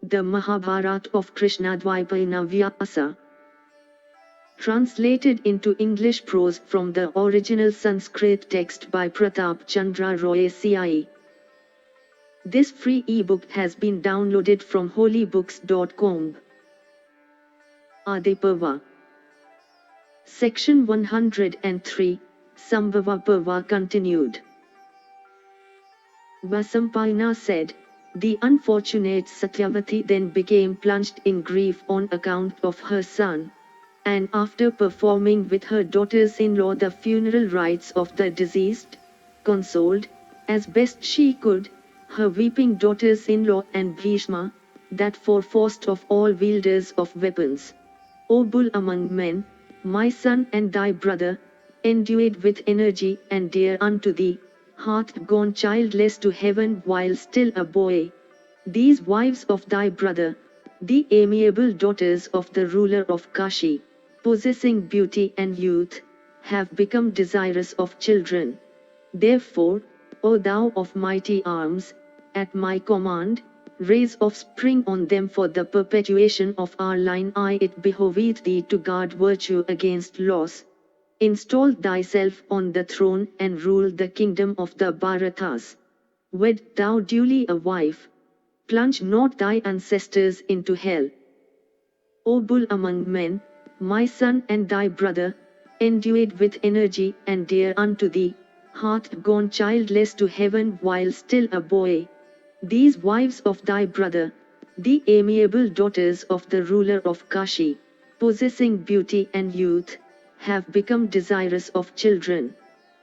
the Mahabharata of Krishna-Dwaipayana Vyasa. Translated into English prose from the original Sanskrit text by Pratap Chandra Roy C.I.E. This free ebook has been downloaded from holybooks.com. Adi Parva. Section 103, Sambhava Parva continued. Vasampayana said, the unfortunate Satyavati then became plunged in grief on account of her son, and after performing with her daughters-in-law the funeral rites of the deceased, consoled, as best she could, her weeping daughters-in-law and Bhishma, that foremost of all wielders of weapons. O bull among men, my son and thy brother, endued with energy and dear unto thee, hath gone childless to heaven while still a boy. These wives of thy brother, the amiable daughters of the ruler of Kashi, possessing beauty and youth, have become desirous of children. Therefore, O thou of mighty arms, at my command, raise offspring on them for the perpetuation of our line. It behoveth thee to guard virtue against loss. Install thyself on the throne and rule the kingdom of the Bharatas. Wed thou duly a wife. Plunge not thy ancestors into hell. O bull among men, my son and thy brother, endued with energy and dear unto thee, hath gone childless to heaven while still a boy. These wives of thy brother, the amiable daughters of the ruler of Kashi, possessing beauty and youth, have become desirous of children.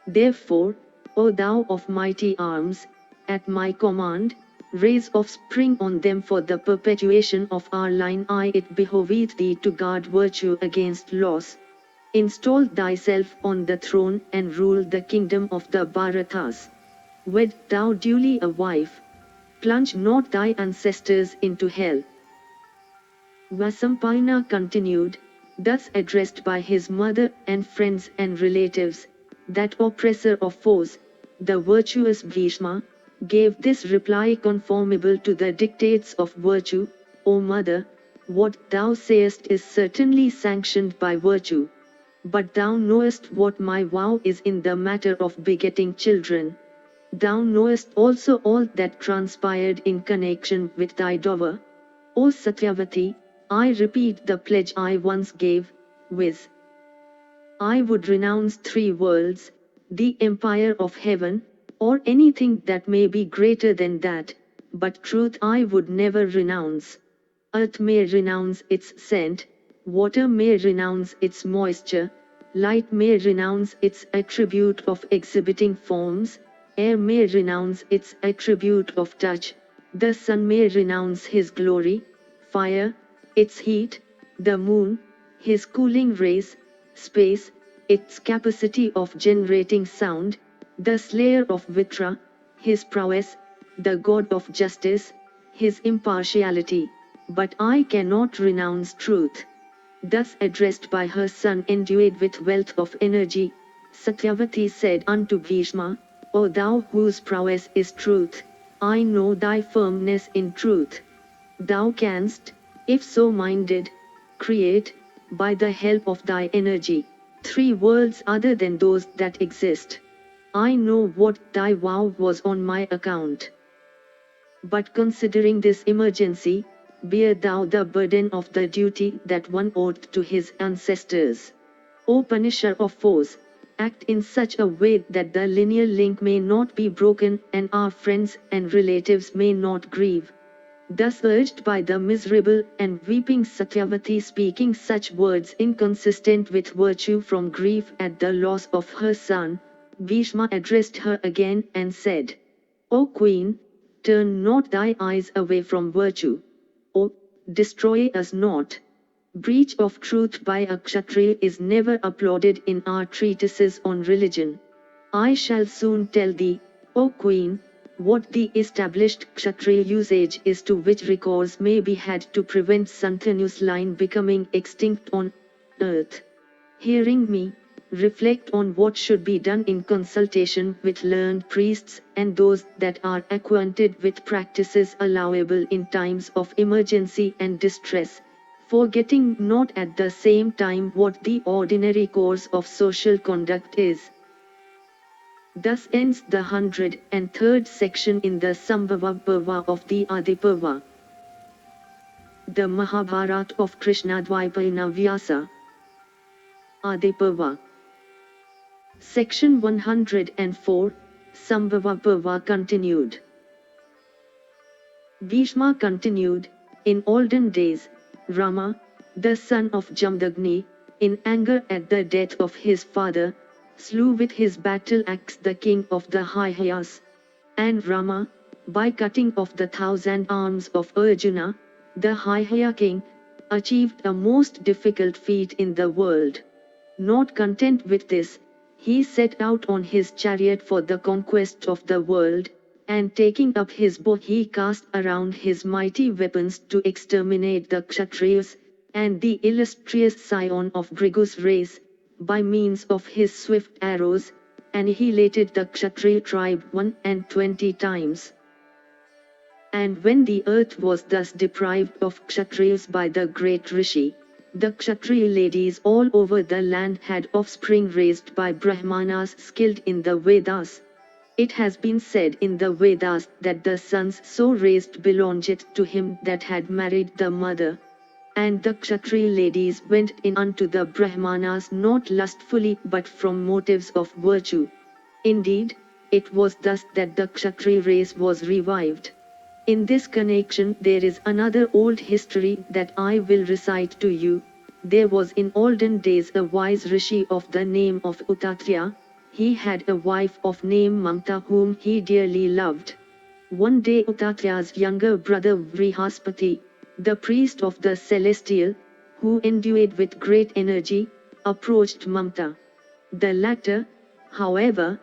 Therefore, O thou of mighty arms, at my command, raise offspring on them for the perpetuation of our line. It behoveth thee to guard virtue against loss. Install thyself on the throne and rule the kingdom of the Bharatas. Wed thou duly a wife. Plunge not thy ancestors into hell. Vasampayana continued, thus addressed by his mother and friends and relatives, that oppressor of foes, the virtuous Bhishma, gave this reply conformable to the dictates of virtue. O mother, what thou sayest is certainly sanctioned by virtue. But thou knowest what my vow is in the matter of begetting children. Thou knowest also all that transpired in connection with thy dower. O Satyavati, I repeat the pledge I once gave, viz. I would renounce 3 worlds, the empire of heaven, or anything that may be greater than that, but truth I would never renounce. Earth may renounce its scent, water may renounce its moisture, light may renounce its attribute of exhibiting forms, air may renounce its attribute of touch, the sun may renounce his glory, fire, its heat, the moon, his cooling rays, space, its capacity of generating sound, the slayer of Vitra, his prowess, the god of justice, his impartiality, but I cannot renounce truth. Thus addressed by her son endued with wealth of energy, Satyavati said unto Bhishma, O thou whose prowess is truth, I know thy firmness in truth. Thou canst, if so minded, create, by the help of thy energy, 3 worlds other than those that exist. I know what thy vow was on my account. But considering this emergency, bear thou the burden of the duty that one owed to his ancestors. O punisher of foes, act in such a way that the lineal link may not be broken and our friends and relatives may not grieve. Thus urged by the miserable and weeping Satyavati speaking such words inconsistent with virtue from grief at the loss of her son, Bhishma addressed her again and said, O queen, turn not thy eyes away from virtue. O, destroy us not. Breach of truth by a Kshatriya is never applauded in our treatises on religion. I shall soon tell thee, O queen, what the established Kshatriya usage is to which recourse may be had to prevent Santanu's line becoming extinct on earth. Hearing me, reflect on what should be done in consultation with learned priests and those that are acquainted with practices allowable in times of emergency and distress, forgetting not at the same time what the ordinary course of social conduct is. Thus ends the 103rd section in the Sambhava Parva of the Adi Parva. The Mahabharata of Krishna-Dwaipayana Vyasa. Adi Parva. Section 104, Sambhava Parva continued. Bhishma continued, in olden days, Rama, the son of Jamdagni, in anger at the death of his father, slew with his battle axe the king of the Hyayas. And Rama, by cutting off the 1,000 arms of Arjuna, the Hyaya king, achieved a most difficult feat in the world. Not content with this, he set out on his chariot for the conquest of the world, and taking up his bow he cast around his mighty weapons to exterminate the Kshatriyas, and the illustrious scion of Bhrigu's race, by means of his swift arrows, annihilated the Kshatriya tribe 120 times. And when the earth was thus deprived of Kshatriyas by the great Rishi, the Kshatriya ladies all over the land had offspring raised by Brahmanas skilled in the Vedas. It has been said in the Vedas that the sons so raised belonged to him that had married the mother. And the Kshatriya ladies went in unto the Brahmanas not lustfully but from motives of virtue. Indeed, it was thus that the Kshatriya race was revived. In this connection there is another old history that I will recite to you. There was in olden days a wise rishi of the name of Uttatreya. He had a wife of name Mamta whom he dearly loved. One day Uttatreya's younger brother Vrihaspati, the priest of the celestial, who endued with great energy, approached Mamta. The latter, however,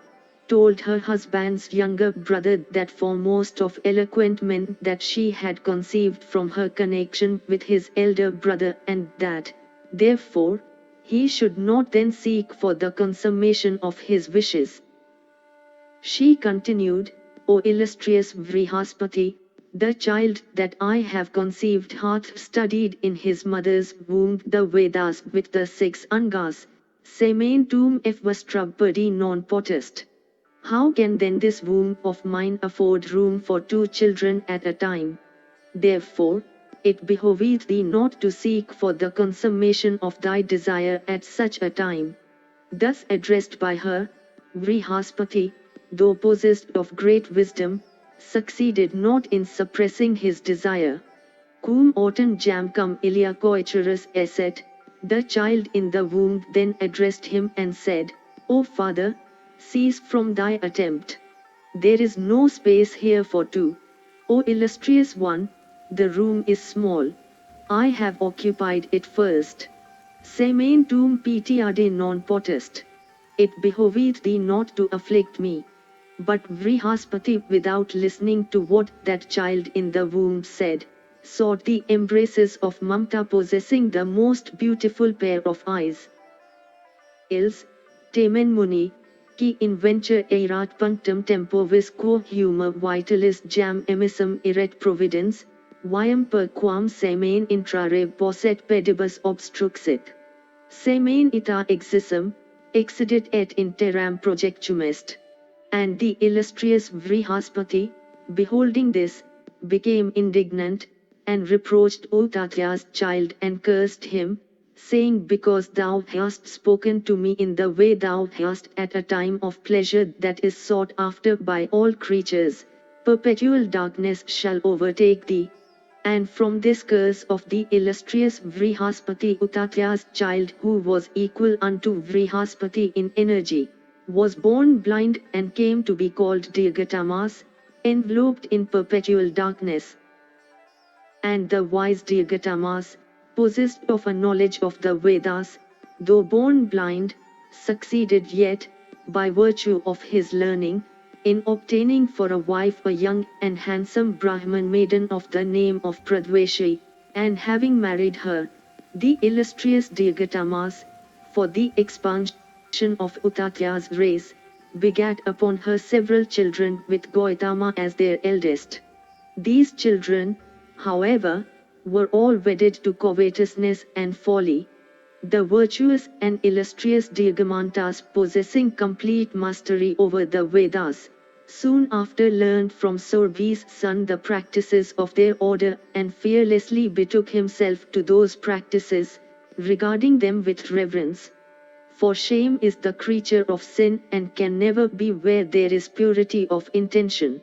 told her husband's younger brother that foremost of eloquent men that she had conceived from her connection with his elder brother and that, therefore, he should not then seek for the consummation of his wishes. She continued, O illustrious Vrihaspati, the child that I have conceived hath studied in his mother's womb the Vedas with the 6 angas, semen tum if vastrabadi non potest. How can then this womb of mine afford room for 2 children at a time? Therefore, it behoveth thee not to seek for the consummation of thy desire at such a time. Thus addressed by her, Vrihaspati, though possessed of great wisdom, succeeded not in suppressing his desire. Cum autem jam cum ilia coiturus esset, the child in the womb then addressed him and said, O father, cease from thy attempt. There is no space here for 2. O illustrious one, the room is small. I have occupied it first. Semen tum pitiade non potest. It behoveth thee not to afflict me. But Vrihaspati, without listening to what that child in the womb said, sought the embraces of Mamta possessing the most beautiful pair of eyes. Else, Tamen Muni, qui inventure erat punctum tempovis quo humor vitalis jam emissum eret providens, viam per quam semen intrare posset pedibus obstruxit. Semen ita exissum, excidit et in terram projectum est. And the illustrious Vrihaspati, beholding this, became indignant, and reproached Uttatreya's child and cursed him, saying, Because thou hast spoken to me in the way thou hast at a time of pleasure that is sought after by all creatures, perpetual darkness shall overtake thee. And from this curse of the illustrious Vrihaspati, Uttatreya's child, who was equal unto Vrihaspati in energy, was born blind and came to be called Dirghatamas, enveloped in perpetual darkness. And the wise Dirghatamas, possessed of a knowledge of the Vedas, though born blind, succeeded yet, by virtue of his learning, in obtaining for a wife a young and handsome Brahman maiden of the name of Pradveshi, and having married her, the illustrious Dirghatamas, for the expansion of Utatya's race, begat upon her several children with Gautama as their eldest. These children, however, were all wedded to covetousness and folly. The virtuous and illustrious Diagamantas, possessing complete mastery over the Vedas, soon after learned from Surbhi's son the practices of their order and fearlessly betook himself to those practices, regarding them with reverence. For shame is the creature of sin and can never be where there is purity of intention.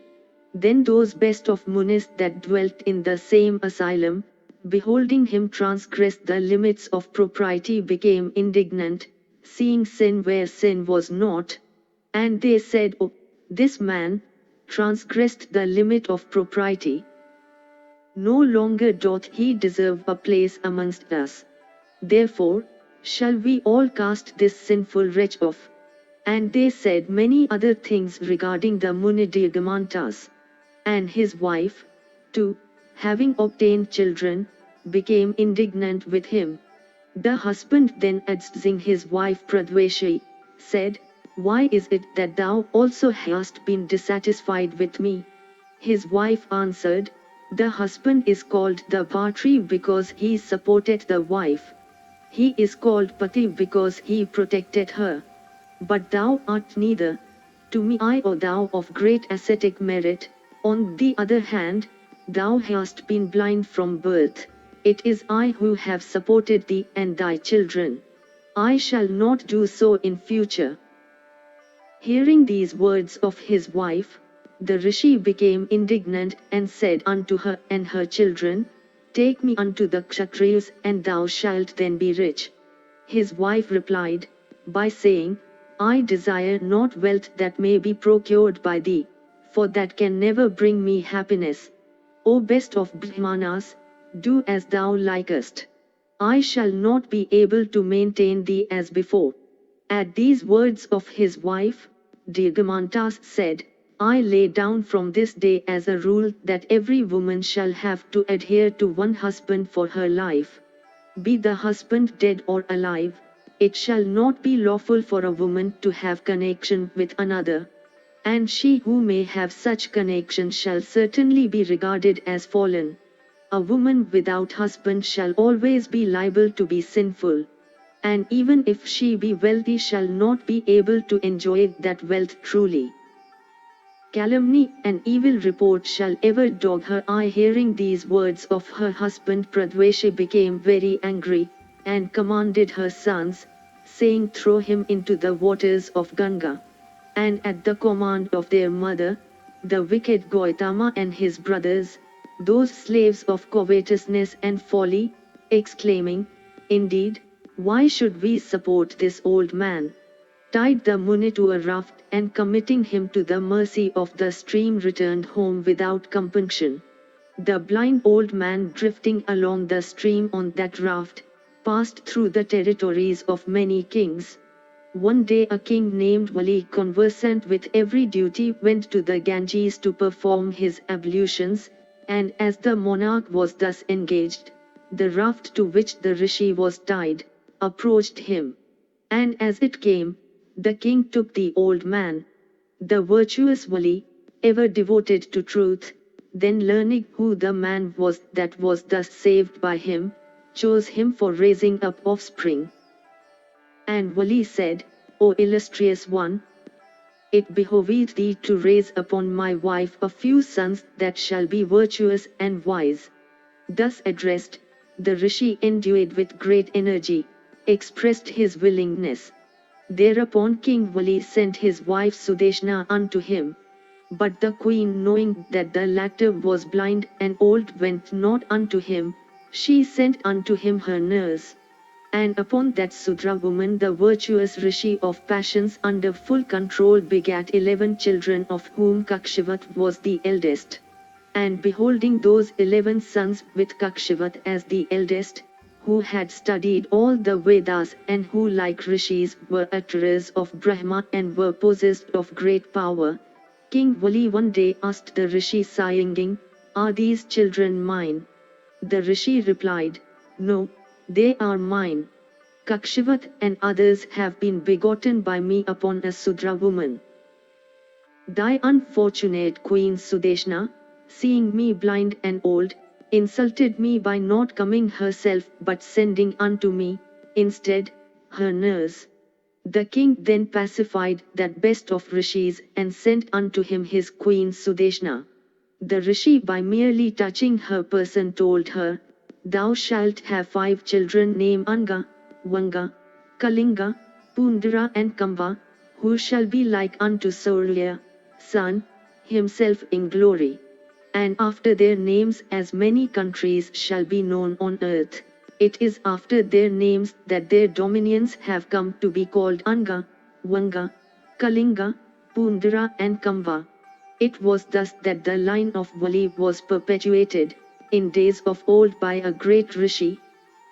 Then those best of Munis that dwelt in the same asylum, beholding him transgress the limits of propriety, became indignant, seeing sin where sin was not. And they said, "Oh, this man transgressed the limit of propriety. No longer doth he deserve a place amongst us. Therefore, shall we all cast this sinful wretch off?" And they said many other things regarding the Muni Diagamantas. And his wife, too, having obtained children, became indignant with him. The husband then addressing his wife Pradveshi, said, "Why is it that thou also hast been dissatisfied with me?" His wife answered, "The husband is called the Bhartri because he supported the wife. He is called Pati because he protected her. But thou art neither to me I or thou of great ascetic merit. On the other hand, thou hast been blind from birth. It is I who have supported thee and thy children. I shall not do so in future." Hearing these words of his wife, the rishi became indignant and said unto her and her children, "Take me unto the Kshatriyas and thou shalt then be rich." His wife replied, by saying, "I desire not wealth that may be procured by thee, for that can never bring me happiness. O best of Brahmanas, do as thou likest. I shall not be able to maintain thee as before." At these words of his wife, Diagamantas said, "I lay down from this day as a rule that every woman shall have to adhere to one husband for her life. Be the husband dead or alive, it shall not be lawful for a woman to have connection with another. And she who may have such connection shall certainly be regarded as fallen. A woman without husband shall always be liable to be sinful. And even if she be wealthy shall not be able to enjoy that wealth truly. Calumny and evil report shall ever dog her." Hearing these words of her husband, Pradveshi became very angry, and commanded her sons, saying, "Throw him into the waters of Ganga." And at the command of their mother, the wicked Gautama and his brothers, those slaves of covetousness and folly, exclaiming, "Indeed, why should we support this old man?" tied the Muni to a raft and committing him to the mercy of the stream returned home without compunction. The blind old man drifting along the stream on that raft, passed through the territories of many kings. One day a king named Vali, conversant with every duty, went to the Ganges to perform his ablutions, and as the monarch was thus engaged, the raft to which the rishi was tied, approached him. And as it came, the king took the old man. The virtuous Vali, ever devoted to truth, then learning who the man was that was thus saved by him, chose him for raising up offspring. And Vali said, "O illustrious one, it behoveth thee to raise upon my wife a few sons that shall be virtuous and wise." Thus addressed, the rishi, endued with great energy, expressed his willingness. Thereupon King Vali sent his wife Sudeshna unto him. But the queen, knowing that the latter was blind and old, went not unto him. She sent unto him her nurse. And upon that Sudra woman the virtuous rishi of passions under full control begat 11 children, of whom Kakshivat was the eldest. And beholding those 11 sons with Kakshivat as the eldest, who had studied all the Vedas and who like rishis were utterers of Brahma and were possessed of great power, King Vali one day asked the rishi, sighing, "Are these children mine?" The rishi replied, "No, they are mine." Kakshivat and others have been begotten by me upon a Sudra woman. Thy unfortunate queen Sudeshna, seeing me blind and old, insulted me by not coming herself but sending unto me, instead, her nurse. The king then pacified that best of rishis and sent unto him his queen Sudeshna. The rishi by merely touching her person told her, Thou shalt have 5 children named Anga, Vanga, Kalinga, Pundara and Kamba, who shall be like unto Surya, sun, himself in glory. And after their names as many countries shall be known on earth. It is after their names that their dominions have come to be called Anga, Vanga, Kalinga, Pundara and Kamba. It was thus that the line of Vali was perpetuated, in days of old by a great rishi,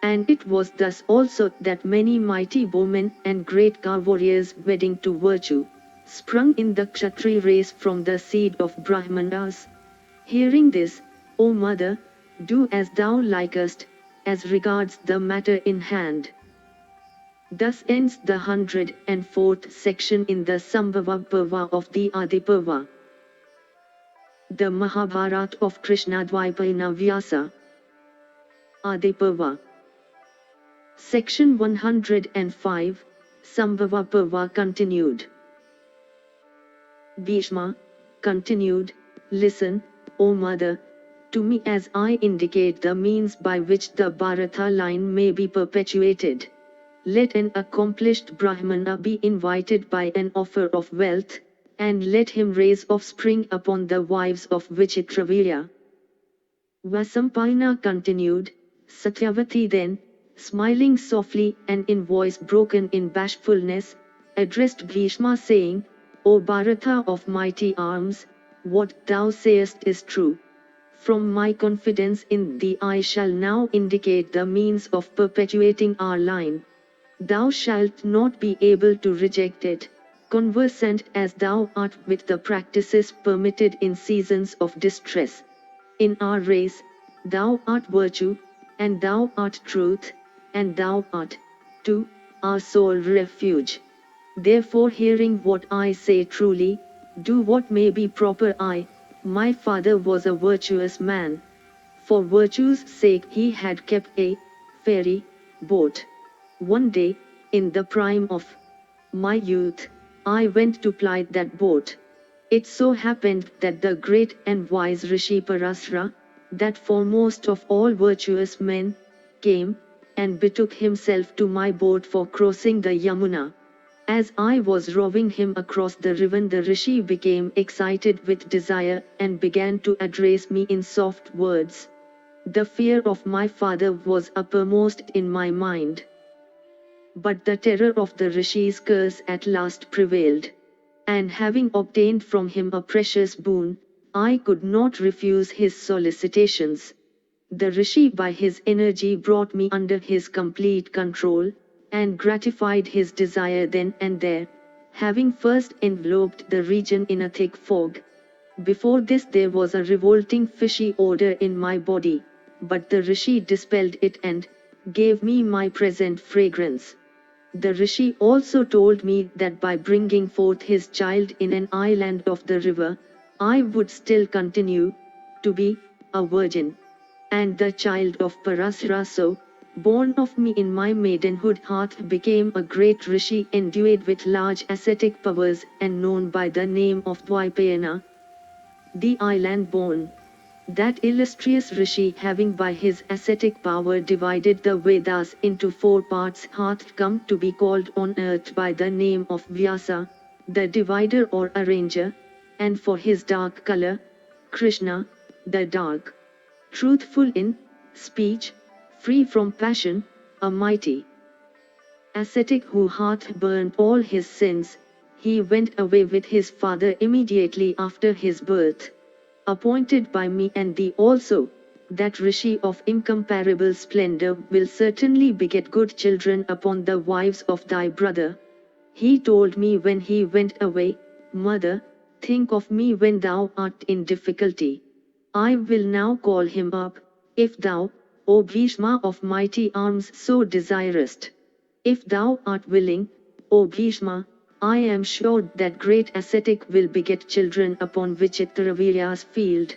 and it was thus also that many mighty bowmen and great warriors wedding to virtue, sprung in the Kshatri race from the seed of Brahmanas. Hearing this, O mother, do as thou likest, as regards the matter in hand. Thus ends the 104th section in the Sambhava Parva of the Adi Parva. The Mahabharata of Krishna-Dwaipayana Vyasa. Adi Parva. Section 105, Sambhava Parva continued. Bhishma continued, Listen, O mother, to me as I indicate the means by which the Bharata line may be perpetuated. Let an accomplished Brahmana be invited by an offer of wealth, and let him raise offspring upon the wives of Vichitravirya. Vasampayana continued, Satyavati then, smiling softly and in voice broken in bashfulness, addressed Bhishma saying, O Bharata of mighty arms, what thou sayest is true. From my confidence in thee I shall now indicate the means of perpetuating our line. Thou shalt not be able to reject it, conversant as thou art with the practices permitted in seasons of distress. In our race, thou art virtue, and thou art truth, and thou art, too, our sole refuge. Therefore, hearing what I say truly, do what may be proper. My father was a virtuous man. For virtue's sake he had kept a ferry boat. One day, in the prime of my youth, I went to ply that boat. It so happened that the great and wise Rishi Parasara, that foremost of all virtuous men, came, and betook himself to my boat for crossing the Yamuna. As I was rowing him across the river, the Rishi became excited with desire, and began to address me in soft words. The fear of my father was uppermost in my mind. But the terror of the Rishi's curse at last prevailed. And having obtained from him a precious boon, I could not refuse his solicitations. The Rishi by his energy brought me under his complete control, and gratified his desire then and there, having first enveloped the region in a thick fog. Before this there was a revolting fishy odor in my body, but the Rishi dispelled it and gave me my present fragrance. The Rishi also told me that by bringing forth his child in an island of the river, I would still continue to be a virgin. And the child of Parasara, so born of me in my maidenhood, hath became a great Rishi endued with large ascetic powers and known by the name of Dwaipayana, the island born. That illustrious Rishi, having by his ascetic power divided the Vedas into 4 parts, hath come to be called on earth by the name of Vyasa, the divider or arranger, and for his dark color, Krishna, the dark. Truthful in speech, free from passion, a mighty ascetic who hath burnt all his sins, he went away with his father immediately after his birth. Appointed by me and thee also, that Rishi of incomparable splendor will certainly beget good children upon the wives of thy brother. He told me when he went away, Mother, think of me when thou art in difficulty. I will now call him up, if thou, O Bhishma of mighty arms, so desirest. If thou art willing, O Bhishma, I am sure that great ascetic will beget children upon Vichitravirya's field.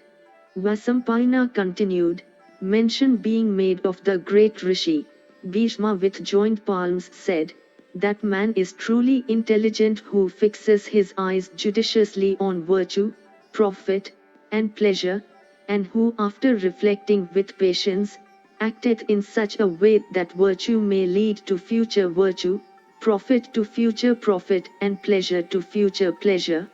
Vasampayana continued, mention being made of the great Rishi, Bhishma with joined palms said, that man is truly intelligent who fixes his eyes judiciously on virtue, profit, and pleasure, and who after reflecting with patience, acteth in such a way that virtue may lead to future virtue, profit to future profit, and pleasure to future pleasure.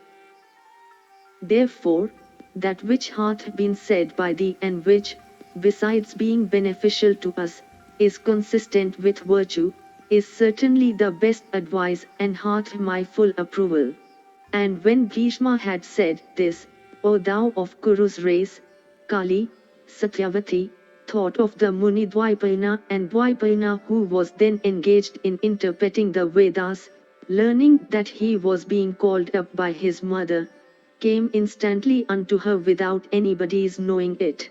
Therefore, that which hath been said by thee and which, besides being beneficial to us, is consistent with virtue, is certainly the best advice and hath my full approval. And when Bhishma had said this, O thou of Kuru's race, Kali, Satyavati, thought of the Muni Dwaipayana, and Dwaipayana who was then engaged in interpreting the Vedas, learning that he was being called up by his mother, came instantly unto her without anybody's knowing it.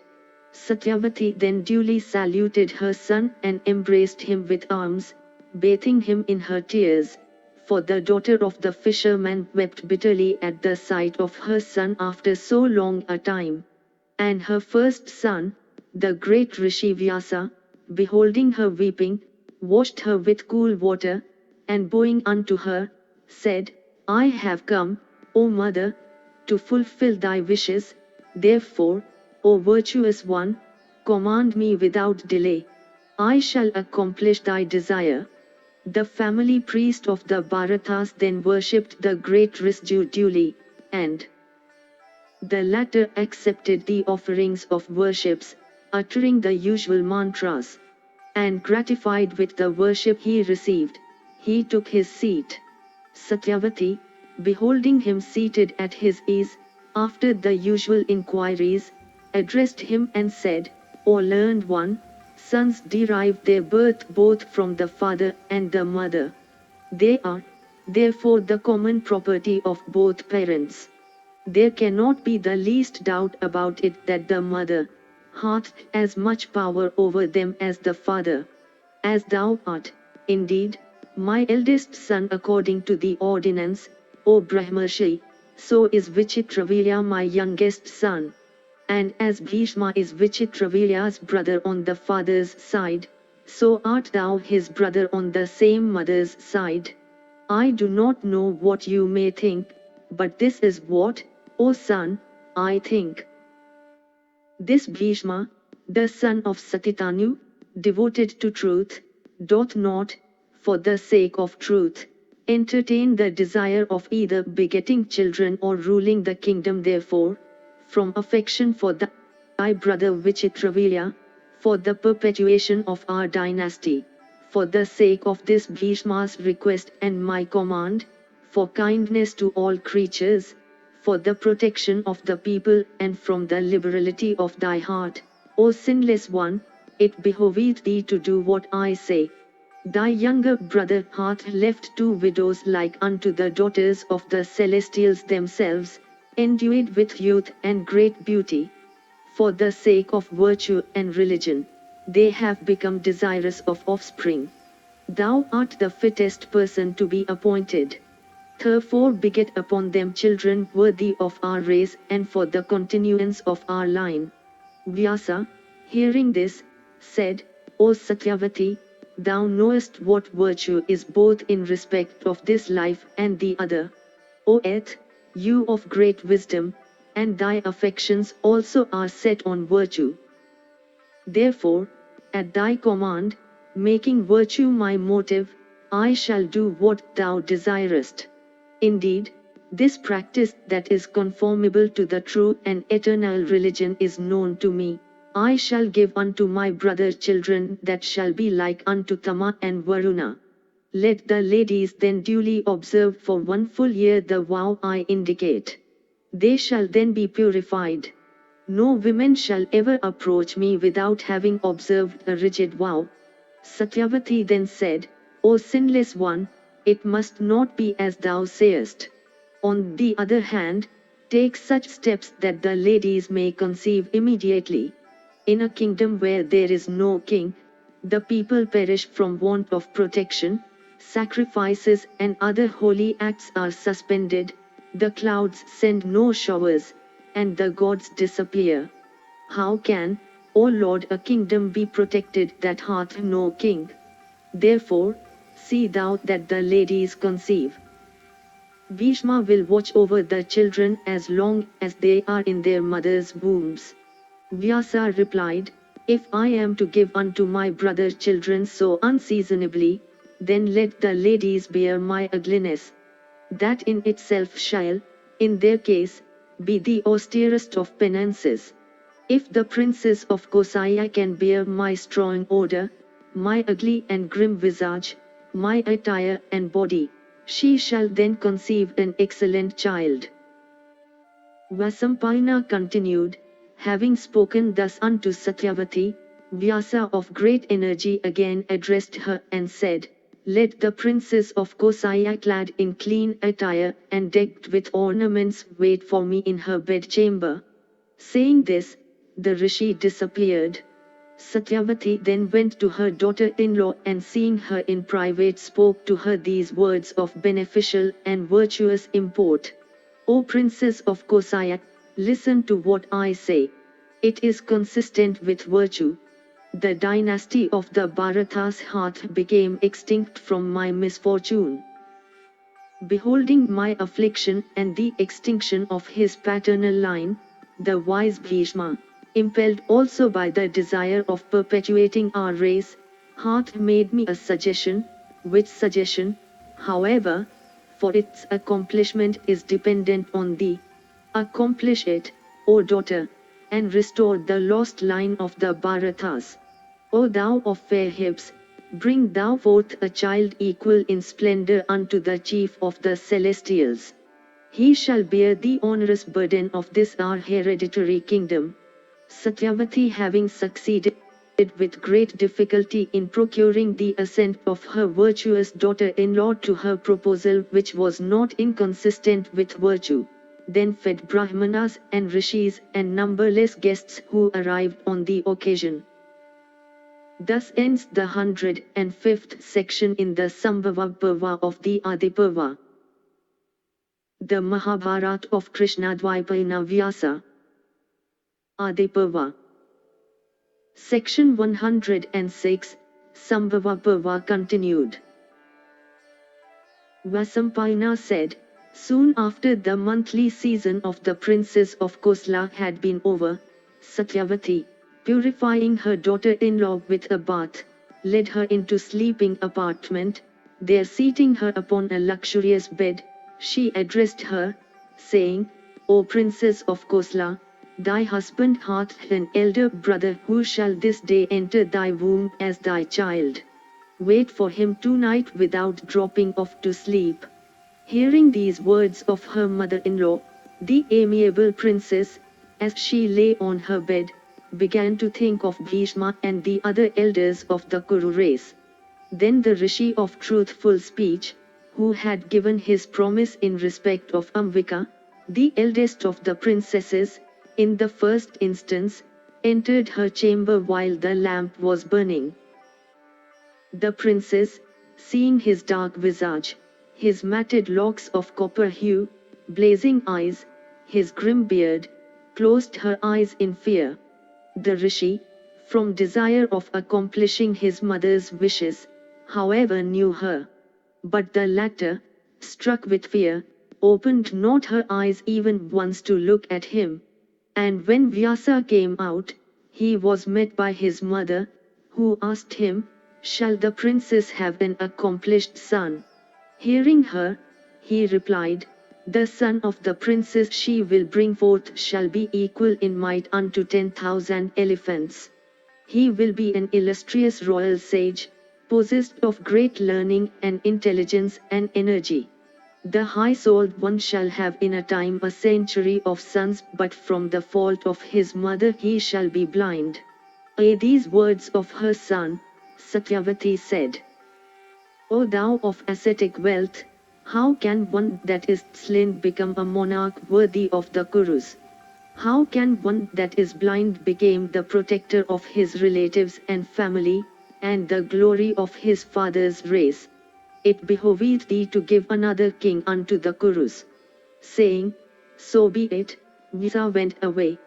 Satyavati then duly saluted her son and embraced him with arms, bathing him in her tears, for the daughter of the fisherman wept bitterly at the sight of her son after so long a time. And her first son, the great Rishi Vyasa, beholding her weeping, washed her with cool water, and bowing unto her, said, I have come, O mother, to fulfill thy wishes, therefore, O virtuous one, command me without delay. I shall accomplish thy desire. The family priest of the Bharatas then worshipped the great Rishi duly, and the latter accepted the offerings of worships, uttering the usual mantras. And gratified with the worship he received, he took his seat. Satyavati, beholding him seated at his ease, after the usual inquiries, addressed him and said, O learned one, sons derive their birth both from the father and the mother. They are, therefore, the common property of both parents. There cannot be the least doubt about it that the mother hath as much power over them as the father. As thou art, indeed, my eldest son according to the ordinance, O Brahmarshi, so is Vichitravirya my youngest son. And as Bhishma is Vichitravirya's brother on the father's side, so art thou his brother on the same mother's side. I do not know what you may think, but this is what, O son, I think. This Bhishma, the son of Satitanu, devoted to truth, doth not, for the sake of truth, entertain the desire of either begetting children or ruling the kingdom. Therefore, from affection for thy brother Vichitravirya, for the perpetuation of our dynasty, for the sake of this Bhishma's request and my command, for kindness to all creatures, for the protection of the people and from the liberality of thy heart, O sinless one, it behoveth thee to do what I say. Thy younger brother hath left 2 widows like unto the daughters of the celestials themselves, endued with youth and great beauty. For the sake of virtue and religion, they have become desirous of offspring. Thou art the fittest person to be appointed. Therefore beget upon them children worthy of our race and for the continuance of our line. Vyasa, hearing this, said, O Satyavati, thou knowest what virtue is both in respect of this life and the other. O Eth, you of great wisdom, and thy affections also are set on virtue. Therefore, at thy command, making virtue my motive, I shall do what thou desirest. Indeed, this practice that is conformable to the true and eternal religion is known to me. I shall give unto my brother children that shall be like unto Tama and Varuna. Let the ladies then duly observe for 1 full year the vow I indicate. They shall then be purified. No women shall ever approach me without having observed a rigid vow. Satyavati then said, O sinless one, it must not be as thou sayest. On the other hand, take such steps that the ladies may conceive immediately. In a kingdom where there is no king, the people perish from want of protection, sacrifices and other holy acts are suspended, the clouds send no showers, and the gods disappear. How can, O Lord, a kingdom be protected that hath no king? Therefore, see thou that the ladies conceive. Bhishma will watch over the children as long as they are in their mothers' wombs. Vyasa replied, If I am to give unto my brother children so unseasonably, then let the ladies bear my ugliness. That in itself shall, in their case, be the austerest of penances. If the princess of Kosaya can bear my strong odor, my ugly and grim visage, my attire and body, she shall then conceive an excellent child. Vasampayana continued, having spoken thus unto Satyavati, Vyasa of great energy again addressed her and said, Let the princess of Kosaya clad in clean attire and decked with ornaments wait for me in her bedchamber. Saying this, the rishi disappeared. Satyavati then went to her daughter-in-law and seeing her in private spoke to her these words of beneficial and virtuous import. O Princess of Kosaya, listen to what I say. It is consistent with virtue. The dynasty of the Bharatas hath became extinct from my misfortune. Beholding my affliction and the extinction of his paternal line, the wise Bhishma, impelled also by the desire of perpetuating our race, hath made me a suggestion, which suggestion, however, for its accomplishment is dependent on thee. Accomplish it, O daughter, and restore the lost line of the Bharatas. O thou of fair hips, bring thou forth a child equal in splendor unto the chief of the celestials. He shall bear the onerous burden of this our hereditary kingdom. Satyavati, having succeeded with great difficulty in procuring the assent of her virtuous daughter-in-law to her proposal, which was not inconsistent with virtue, then fed Brahmanas and Rishis and numberless guests who arrived on the occasion. Thus ends the 105th section in the Sambhava Parva of the Adi Parva. The Mahabharata of Krishna-Dwaipayana Vyasa. Adi Parva. Section 106, Sambhava Parva continued. Vasampayana said, Soon after the monthly season of the princess of Kosala had been over, Satyavati, purifying her daughter-in-law with a bath, led her into sleeping apartment. There seating her upon a luxurious bed, she addressed her, saying, O Princess of Kosala, thy husband hath an elder brother who shall this day enter thy womb as thy child. Wait for him tonight without dropping off to sleep. Hearing these words of her mother-in-law, the amiable princess, as she lay on her bed, began to think of Bhishma and the other elders of the Kuru race. Then the Rishi of truthful speech, who had given his promise in respect of Ambika, the eldest of the princesses, in the first instance, entered her chamber while the lamp was burning. The princess, seeing his dark visage, his matted locks of copper hue, blazing eyes, his grim beard, closed her eyes in fear. The Rishi, from desire of accomplishing his mother's wishes, however knew her. But the latter, struck with fear, opened not her eyes even once to look at him. And when Vyasa came out, he was met by his mother, who asked him, Shall the princess have an accomplished son? Hearing her, he replied, The son of the princess she will bring forth shall be equal in might unto 10,000 elephants. He will be an illustrious royal sage, possessed of great learning and intelligence and energy. The high-souled one shall have in a time a century of sons, but from the fault of his mother he shall be blind. At these words of her son, Satyavati said, O thou of ascetic wealth, how can one that is slain become a monarch worthy of the Kurus? How can one that is blind become the protector of his relatives and family, and the glory of his father's race? it behoveth thee to give another king unto the Kurus. Saying, so be it, Vyasa went away.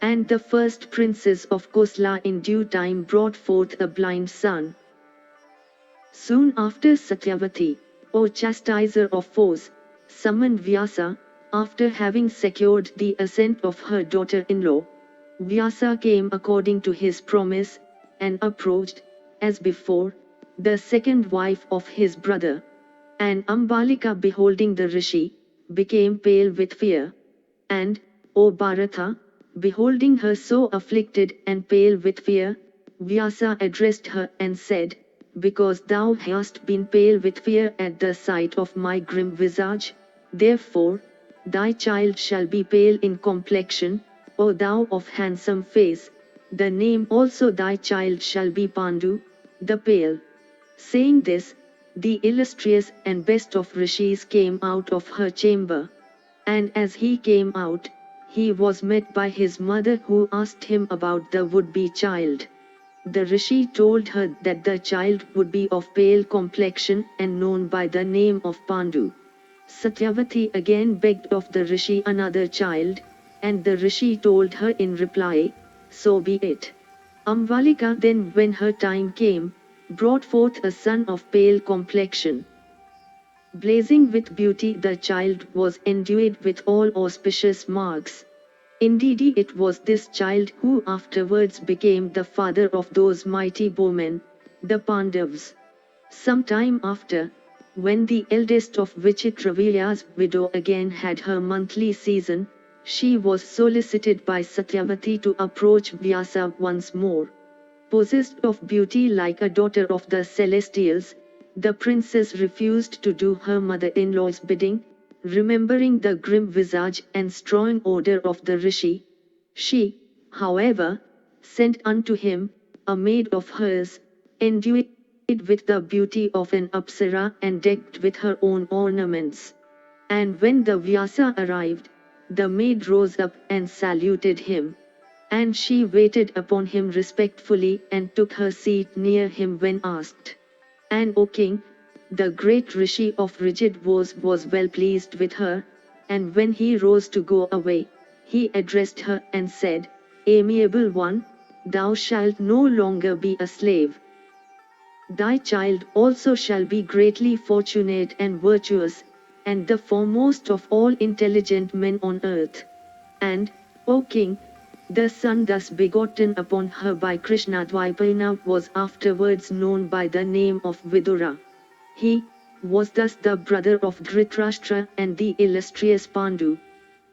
And the first princes of Kosala in due time brought forth a blind son. Soon after Satyavati, O chastiser of foes, summoned Vyasa, after having secured the assent of her daughter-in-law. Vyasa came according to his promise, and approached, as before, the second wife of his brother. And Ambalika, beholding the Rishi, became pale with fear. And, O Bharata, beholding her so afflicted and pale with fear, Vyasa addressed her and said, because thou hast been pale with fear at the sight of my grim visage, therefore, thy child shall be pale in complexion, O thou of handsome face, the name also thy child shall be Pandu, the pale. Saying this, the illustrious and best of rishis came out of her chamber. And as he came out, he was met by his mother, who asked him about the would-be child. The rishi told her that the child would be of pale complexion and known by the name of Pandu. Satyavati again begged of the rishi another child, and the rishi told her in reply, so be it. Ambalika then, when her time came, brought forth a son of pale complexion. Blazing with beauty, the child was endued with all auspicious marks. Indeed, it was this child who afterwards became the father of those mighty bowmen, the Pandavas. Some time after, when the eldest of Vichitravirya's widow again had her monthly season, she was solicited by Satyavati to approach Vyasa once more. Possessed of beauty like a daughter of the celestials, the princess refused to do her mother-in-law's bidding, remembering the grim visage and strong odor of the rishi. She, however, sent unto him a maid of hers, endued with the beauty of an apsara and decked with her own ornaments. And when the Vyasa arrived, the maid rose up and saluted him. And she waited upon him respectfully and took her seat near him when asked. And O king, the great rishi of rigid vows was well pleased with her, and when he rose to go away, he addressed her and said, amiable one, thou shalt no longer be a slave. Thy child also shall be greatly fortunate and virtuous, and the foremost of all intelligent men on earth. And, O king, the son thus begotten upon her by Krishna-Dwaipayana was afterwards known by the name of Vidura. He was thus the brother of Dhritarashtra and the illustrious Pandu.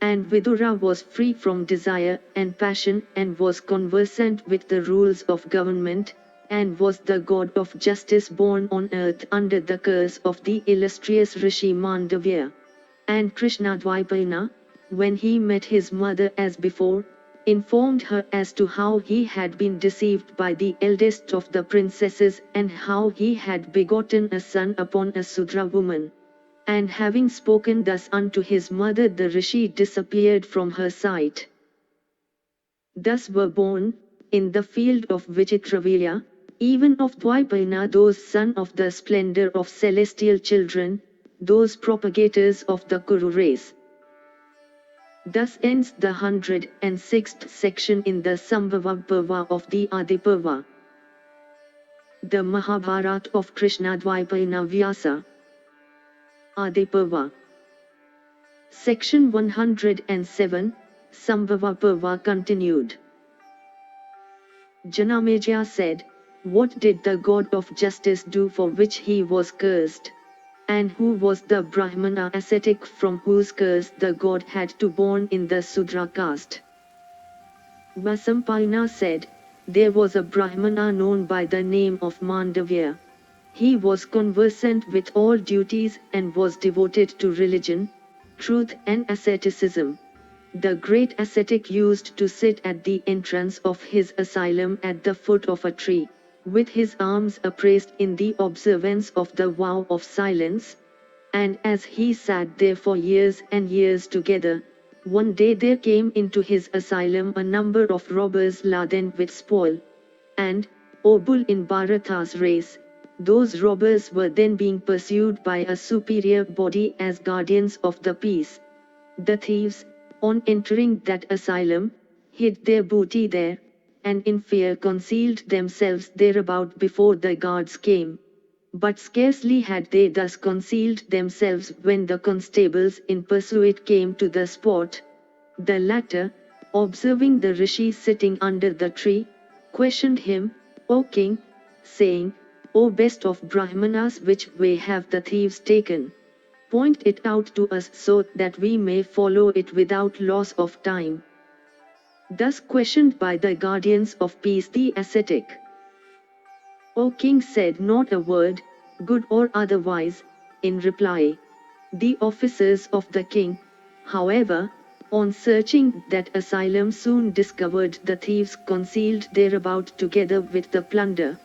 And Vidura was free from desire and passion and was conversant with the rules of government, and was the god of justice born on earth under the curse of the illustrious Rishi Mandavya. And Krishna-Dwaipayana, when he met his mother as before, informed her as to how he had been deceived by the eldest of the princesses and how he had begotten a son upon a Sudra woman. And having spoken thus unto his mother, the rishi disappeared from her sight. Thus were born, in the field of Vichitravirya, even of Dwaipayana, those son of the splendor of celestial children, those propagators of the Kuru race. Thus ends the 106th section in the Sambhava Parva of the Adi Parva. The Mahabharata of Krishna-Dwaipayana Vyasa. Adi Parva. Section 107, Sambhava Parva continued. Janamejaya said, what did the god of justice do for which he was cursed? And who was the Brahmana ascetic from whose curse the god had to born in the Sudra caste? Vasampayana said, there was a Brahmana known by the name of Mandavya. He was conversant with all duties and was devoted to religion, truth and asceticism. The great ascetic used to sit at the entrance of his asylum at the foot of a tree, with his arms upraised in the observance of the vow of silence. And as he sat there for years and years together, one day there came into his asylum a number of robbers laden with spoil. And, O bull in Bharata's race, Those robbers were then being pursued by a superior body as guardians of the peace. The thieves, on entering that asylum, hid their booty there, and in fear concealed themselves thereabout before the guards came. But scarcely had they thus concealed themselves when the constables in pursuit came to the spot. The latter, observing the rishi sitting under the tree, questioned him, "O king," saying, "O best of Brahmanas, which way have the thieves taken? Point it out to us so that we may follow it without loss of time." Thus questioned by the guardians of peace, the ascetic, "O king," said not a word, good or otherwise, in reply. The officers of the king, however, on searching that asylum soon discovered the thieves concealed thereabout together with the plunder.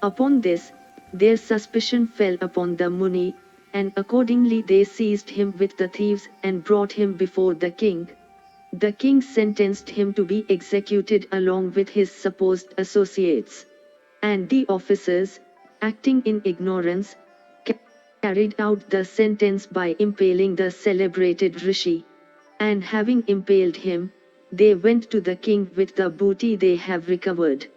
Upon this, their suspicion fell upon the Muni, and accordingly they seized him with the thieves and brought him before the king. The king sentenced him to be executed along with his supposed associates. And the officers, acting in ignorance, carried out the sentence by impaling the celebrated rishi. And having impaled him, they went to the king with the booty they have recovered.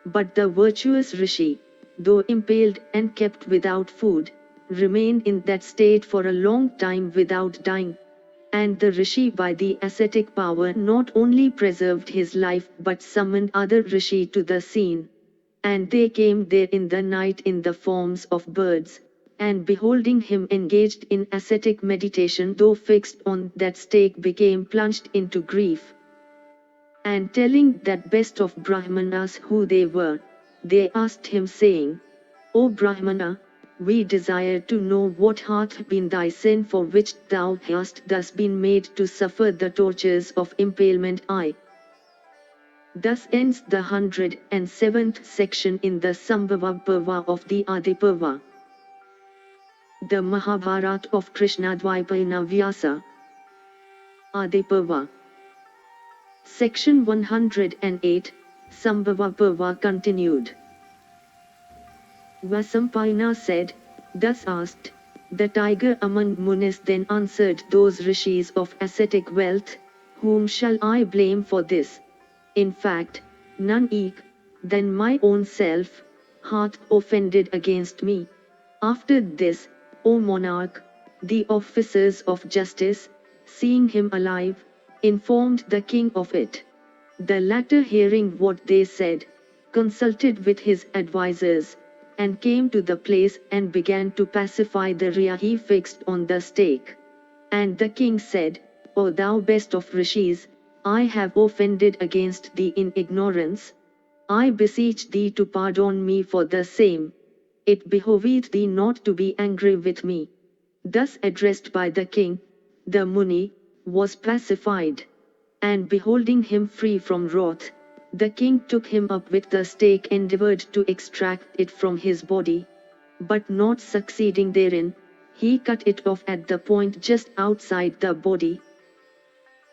But the virtuous rishi, though impaled and kept without food, remained in that state for a long time without dying. And the rishi by the ascetic power not only preserved his life but summoned other rishi to the scene. And they came there in the night in the forms of birds, and beholding him engaged in ascetic meditation though fixed on that stake became plunged into grief. And telling that best of Brahmanas who they were, they asked him saying, "O Brahmana, we desire to know what hath been thy sin for which thou hast thus been made to suffer the tortures of impalement." Thus ends the 107th section in the Sambhava Parva of the Adi Parva. The Mahabharata of Krishna-Dwaipayana Vyasa. Adi Parva. Section 108, Sambhava Parva continued. Vasampayana said, thus asked, the tiger among munis then answered those rishis of ascetic wealth, whom shall I blame for this? In fact, none eke, than my own self, hath offended against me. After this, O monarch, the officers of justice, seeing him alive, informed the king of it. The latter, hearing what they said, consulted with his advisers, and came to the place and began to pacify the Rya he fixed on the stake. And the king said, O thou best of rishis, I have offended against thee in ignorance. I beseech thee to pardon me for the same. It behoveth thee not to be angry with me. Thus addressed by the king, the Muni was pacified. And beholding him free from wrath, the king took him up with the stake, endeavored to extract it from his body. But not succeeding therein, he cut it off at the point just outside the body.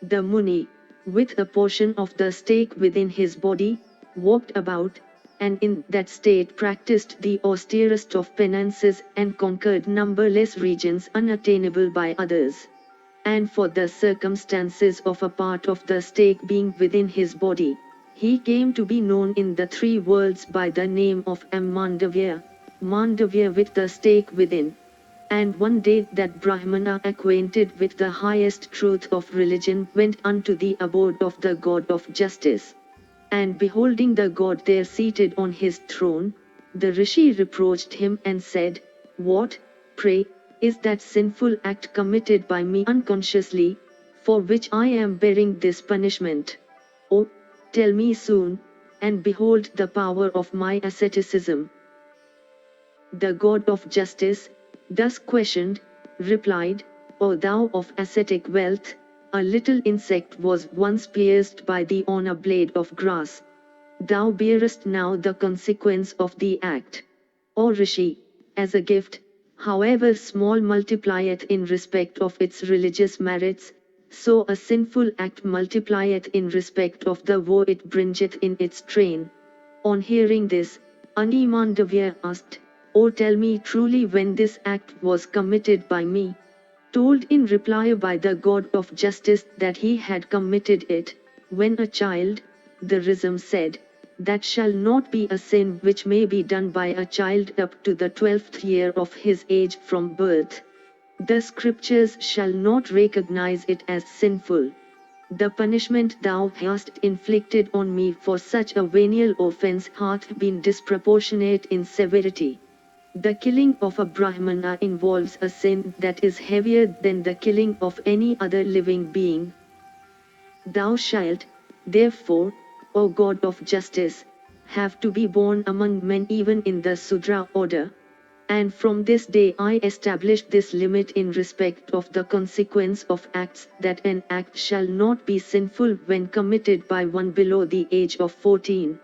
The Muni, with a portion of the stake within his body, walked about, and in that state practiced the austerest of penances and conquered numberless regions unattainable by others. And for the circumstances of a part of the stake being within his body, he came to be known in the three worlds by the name of Mandavya, Mandavya with the stake within. And one day that Brahmana, acquainted with the highest truth of religion, went unto the abode of the God of justice. And beholding the God there seated on his throne, the rishi reproached him and said, What, pray, is that sinful act committed by me unconsciously, for which I am bearing this punishment? Oh, tell me soon, and behold the power of my asceticism. The God of justice, thus questioned, replied, O thou of ascetic wealth, a little insect was once pierced by thee on a blade of grass. Thou bearest now the consequence of the act. O Rishi, as a gift, however small, multiplieth in respect of its religious merits, so a sinful act multiplieth in respect of the woe it bringeth in its train. On hearing this, Mandavya asked, "O tell me truly when this act was committed by me." Told in reply by the God of justice that he had committed it, when a child. The Rism said, "That shall not be a sin which may be done by a child up to the 12th year of his age from birth. The scriptures shall not recognize it as sinful. The punishment thou hast inflicted on me for such a venial offense hath been disproportionate in severity. The killing of a Brahmana involves a sin that is heavier than the killing of any other living being. Thou shalt, therefore, O God of justice, have to be born among men even in the Sudra order. And from this day I established this limit in respect of the consequence of acts, that an act shall not be sinful when committed by one below the age of 14.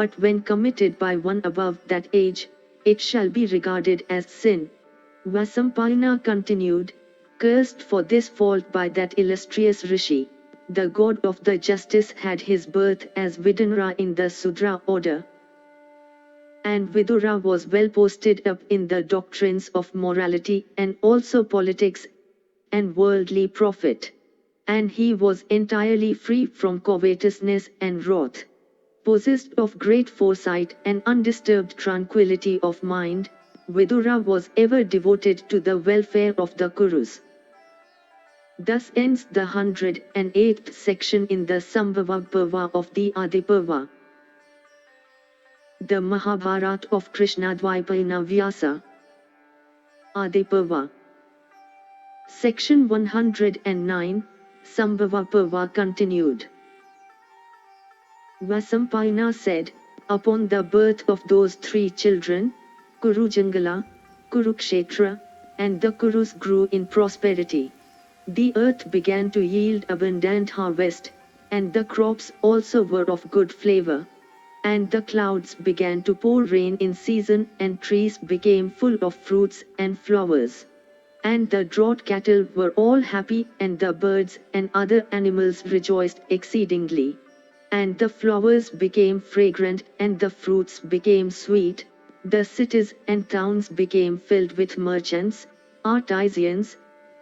But when committed by one above that age, it shall be regarded as sin." Vasampayana continued, "Cursed for this fault by that illustrious rishi, the god of the justice had his birth as Vidura in the Sudra order. And Vidura was well posted up in the doctrines of morality and also politics and worldly profit. And he was entirely free from covetousness and wrath. Possessed of great foresight and undisturbed tranquility of mind, Vidura was ever devoted to the welfare of the Kurus." Thus ends the 108th section in the Sambhava Parva of the Adiparva. The Mahabharata of Krishna-Dwaipayana Vyasa. Adiparva. Section 109, Sambhava Parva continued. Vasampayana said, "Upon the birth of those three children, Kurujangala, Kurukshetra, and the Kurus grew in prosperity. The earth began to yield abundant harvest, and the crops also were of good flavor. And the clouds began to pour rain in season, and trees became full of fruits and flowers. And the draught cattle were all happy, and the birds and other animals rejoiced exceedingly. And the flowers became fragrant, and the fruits became sweet. The cities and towns became filled with merchants, artisans,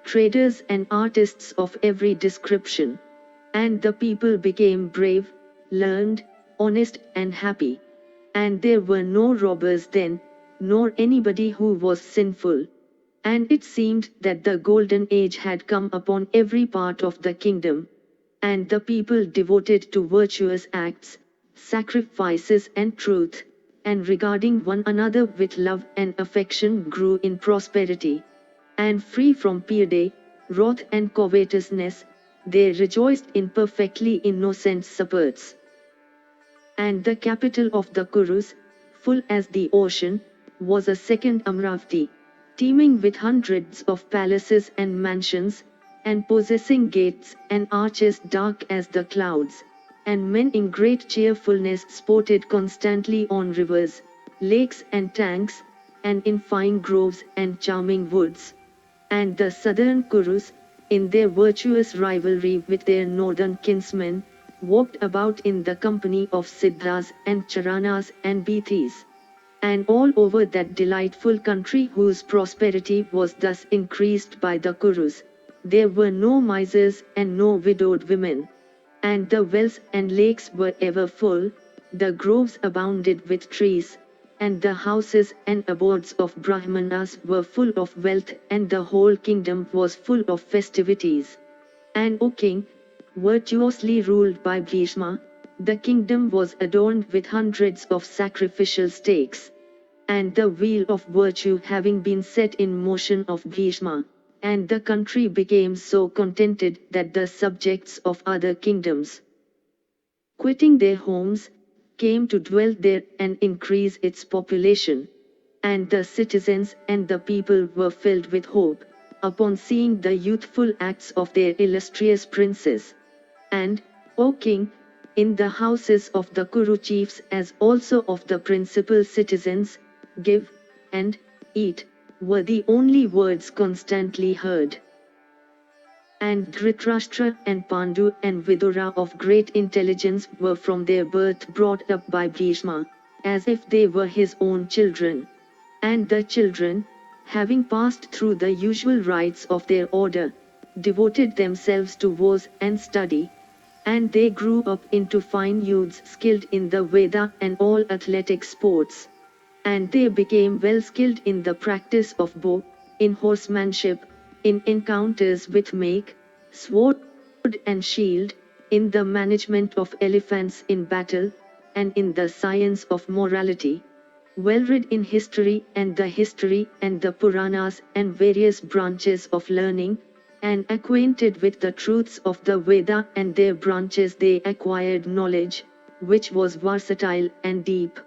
traders and artists of every description. And the people became brave, learned, honest and happy. And there were no robbers then, nor anybody who was sinful. And it seemed that the golden age had come upon every part of the kingdom. And the people devoted to virtuous acts, sacrifices and truth, and regarding one another with love and affection grew in prosperity. And free from peerday, wrath and covetousness, they rejoiced in perfectly innocent supports. And the capital of the Kurus, full as the ocean, was a second Amravati, teeming with hundreds of palaces and mansions, and possessing gates and arches dark as the clouds, and men in great cheerfulness sported constantly on rivers, lakes and tanks, and in fine groves and charming woods. And the southern Kurus, in their virtuous rivalry with their northern kinsmen, walked about in the company of Siddhas and Charanas and Bhithis. And all over that delightful country whose prosperity was thus increased by the Kurus, there were no misers and no widowed women. And the wells and lakes were ever full, the groves abounded with trees, and the houses and abodes of Brahmanas were full of wealth, and the whole kingdom was full of festivities. And O king, virtuously ruled by Bhishma, the kingdom was adorned with hundreds of sacrificial stakes. And the wheel of virtue having been set in motion of Bhishma, and the country became so contented that the subjects of other kingdoms, quitting their homes, came to dwell there and increase its population. And the citizens and the people were filled with hope, upon seeing the youthful acts of their illustrious princes. And, O king, in the houses of the Kuru chiefs as also of the principal citizens, give, and, eat, were the only words constantly heard. And Dhritarashtra and Pandu and Vidura of great intelligence were from their birth brought up by Bhishma, as if they were his own children. And the children, having passed through the usual rites of their order, devoted themselves to wars and study, and they grew up into fine youths skilled in the Veda and all athletic sports. And they became well skilled in the practice of bow, in horsemanship, in encounters with make, sword and shield, in the management of elephants in battle, and in the science of morality. Well read in history and the Puranas and various branches of learning, and acquainted with the truths of the Veda and their branches, they acquired knowledge, which was versatile and deep.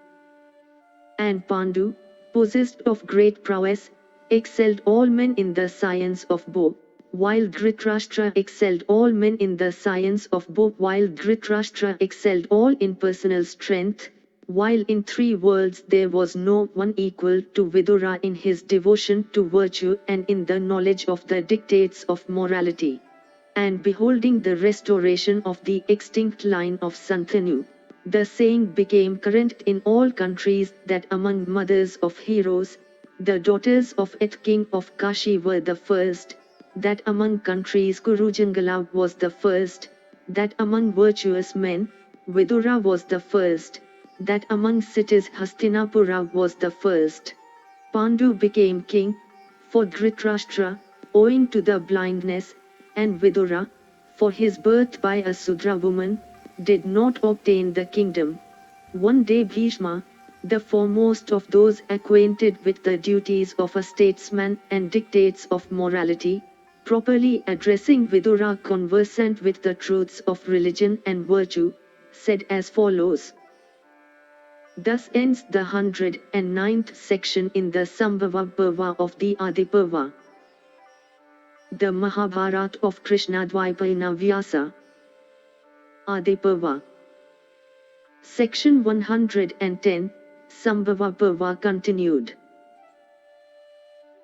And Pandu, possessed of great prowess, excelled all men in the science of bow, while Dhritarashtra excelled all men in the science of bow, while Dhritarashtra excelled all in personal strength, while in three worlds there was no one equal to Vidura in his devotion to virtue and in the knowledge of the dictates of morality. And beholding the restoration of the extinct line of Santanu, the saying became current in all countries that among mothers of heroes, the daughters of Eth king of Kashi were the first, that among countries Kurujangala was the first, that among virtuous men, Vidura was the first, that among cities Hastinapura was the first. Pandu became king, for Dhritarashtra, owing to the blindness, and Vidura, for his birth by a Sudra woman, did not obtain the kingdom. One day Bhishma, the foremost of those acquainted with the duties of a statesman and dictates of morality, properly addressing Vidura conversant with the truths of religion and virtue, said as follows. Thus ends the 109th section in the Sambhava Parva of the Adi Parva. The Mahabharata of Krishna-Dwaipayana Vyasa. Adi Parva. Section 110, Sambhava Parva continued.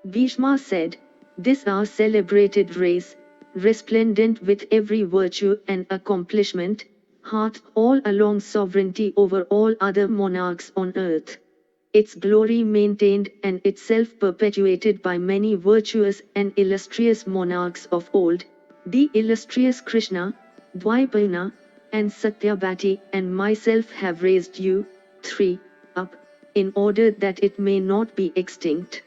Bhishma said, "This our celebrated race, resplendent with every virtue and accomplishment, hath all along sovereignty over all other monarchs on earth. Its glory maintained and itself perpetuated by many virtuous and illustrious monarchs of old, the illustrious Krishna, Dwaipayana, and Satyabhati and myself have raised you, 3, up, in order that it may not be extinct.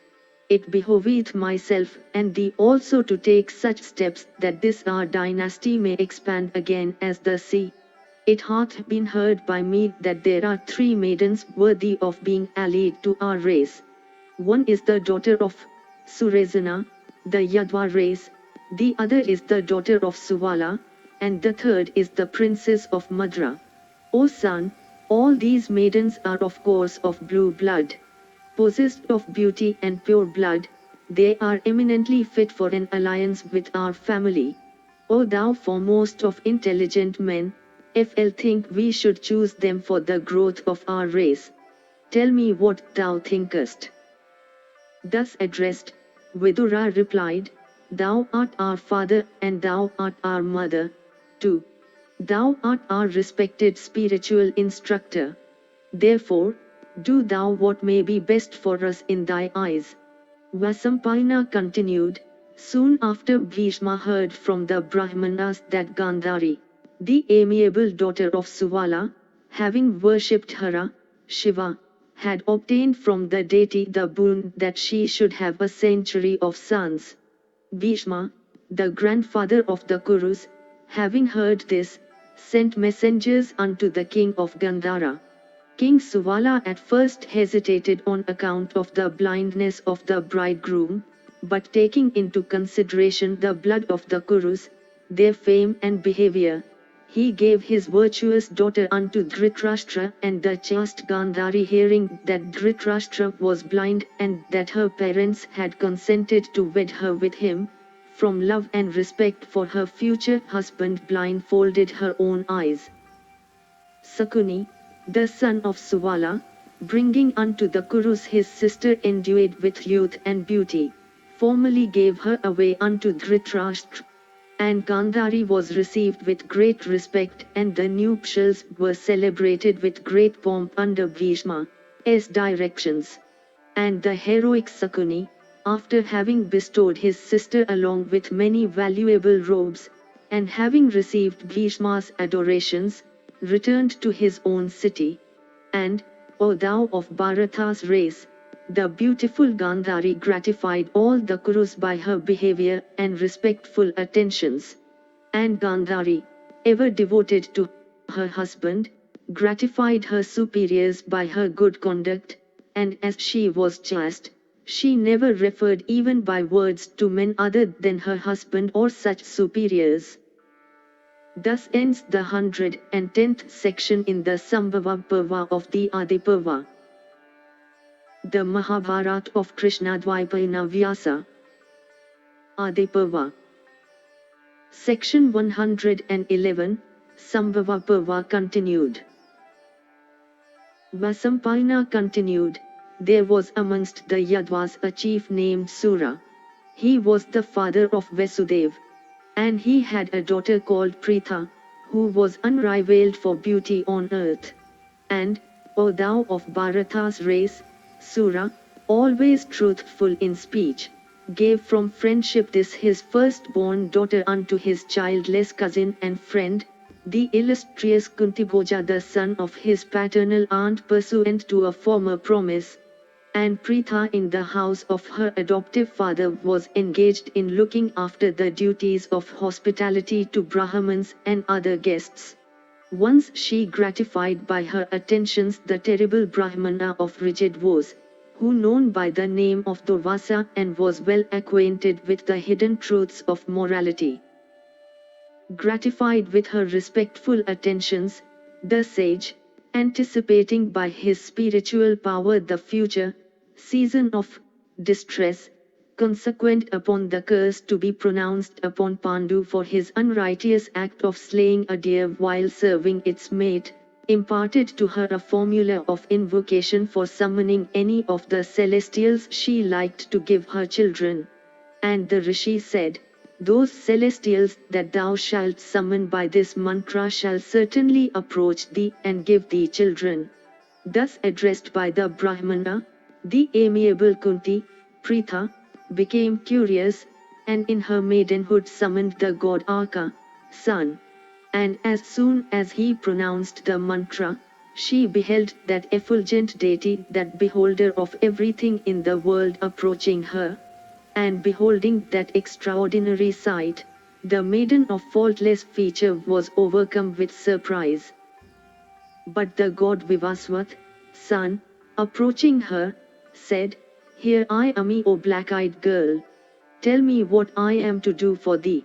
It behoveth myself and thee also to take such steps that this our dynasty may expand again as the sea. It hath been heard by me that there are 3 maidens worthy of being allied to our race. One is the daughter of Surezana, the Yadva race, the other is the daughter of Suvala, and the third is the princess of Madra. O son, all these maidens are of course of blue blood. Possessed of beauty and pure blood, they are eminently fit for an alliance with our family. O thou foremost of intelligent men, if I think we should choose them for the growth of our race. Tell me what thou thinkest." Thus addressed, Vidura replied, "Thou art our father and thou art our mother, too. Thou art our respected spiritual instructor. Therefore, do thou what may be best for us in thy eyes." Vasampayana continued, "Soon after Bhishma heard from the Brahmanas that Gandhari, the amiable daughter of Suvala, having worshipped Hara, Shiva, had obtained from the deity the boon that she should have a century of sons. Bhishma, the grandfather of the Kurus, having heard this, sent messengers unto the king of Gandhara. King Suvala at first hesitated on account of the blindness of the bridegroom, but taking into consideration the blood of the Kurus, their fame and behavior, he gave his virtuous daughter unto Dhritarashtra, and the chaste Gandhari, hearing that Dhritarashtra was blind and that her parents had consented to wed her with him, from love and respect for her future husband, blindfolded her own eyes. Sakuni, the son of Suvala, bringing unto the Kurus his sister endued with youth and beauty, formally gave her away unto Dhritarashtra. And Gandhari was received with great respect, and the nuptials were celebrated with great pomp under Bhishma's directions. And the heroic Sakuni, after having bestowed his sister along with many valuable robes, and having received Bhishma's adorations, returned to his own city. And, O thou of Bharata's race, the beautiful Gandhari gratified all the Kurus by her behavior and respectful attentions. And Gandhari, ever devoted to her husband, gratified her superiors by her good conduct, and as she was chaste, she never referred even by words to men other than her husband or such superiors. Thus ends the 110th section in the Sambhava Parva of the Adi Parva. The Mahabharata of Krishna-Dwaipayana Vyasa. Adi Parva. Section 111, Sambhava Parva continued. Vasampayana continued, there was amongst the Yadvas a chief named Sura. He was the father of Vasudeva. And he had a daughter called Pritha, who was unrivaled for beauty on earth. And, O thou of Bharata's race, Sura, always truthful in speech, gave from friendship this his firstborn daughter unto his childless cousin and friend, the illustrious Kuntibhoja the son of his paternal aunt pursuant to a former promise. And Pritha in the house of her adoptive father was engaged in looking after the duties of hospitality to Brahmins and other guests. Once she gratified by her attentions the terrible Brahmana of rigid vows, who known by the name of Durvasa and was well acquainted with the hidden truths of morality. Gratified with her respectful attentions, the sage, anticipating by his spiritual power the future season of distress, consequent upon the curse to be pronounced upon Pandu for his unrighteous act of slaying a deer while serving its mate, imparted to her a formula of invocation for summoning any of the celestials she liked to give her children. And the Rishi said, those celestials that thou shalt summon by this mantra shall certainly approach thee and give thee children. Thus addressed by the Brahmana, the amiable Kunti, Pritha, became curious, and in her maidenhood summoned the god Arka, sun. And as soon as he pronounced the mantra, she beheld that effulgent deity, that beholder of everything in the world approaching her. And beholding that extraordinary sight, the maiden of faultless feature was overcome with surprise. But the god Vivaswat, son, approaching her, said, here I am, O black-eyed girl. Tell me what I am to do for thee.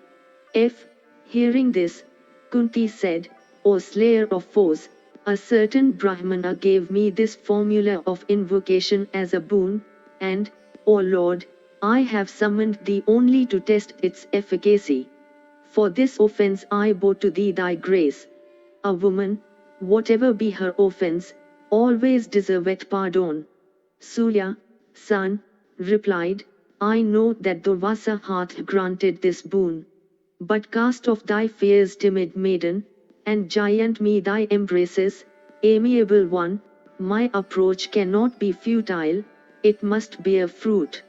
If, hearing this, Kunti said, O slayer of foes, a certain Brahmana gave me this formula of invocation as a boon, and, O Lord, I have summoned thee only to test its efficacy. For this offense I bow to thee thy grace. A woman, whatever be her offense, always deserveth pardon. Surya, son, replied, I know that Durvasa hath granted this boon. But cast off thy fears, timid maiden, and giant me thy embraces, amiable one, my approach cannot be futile, it must bear fruit.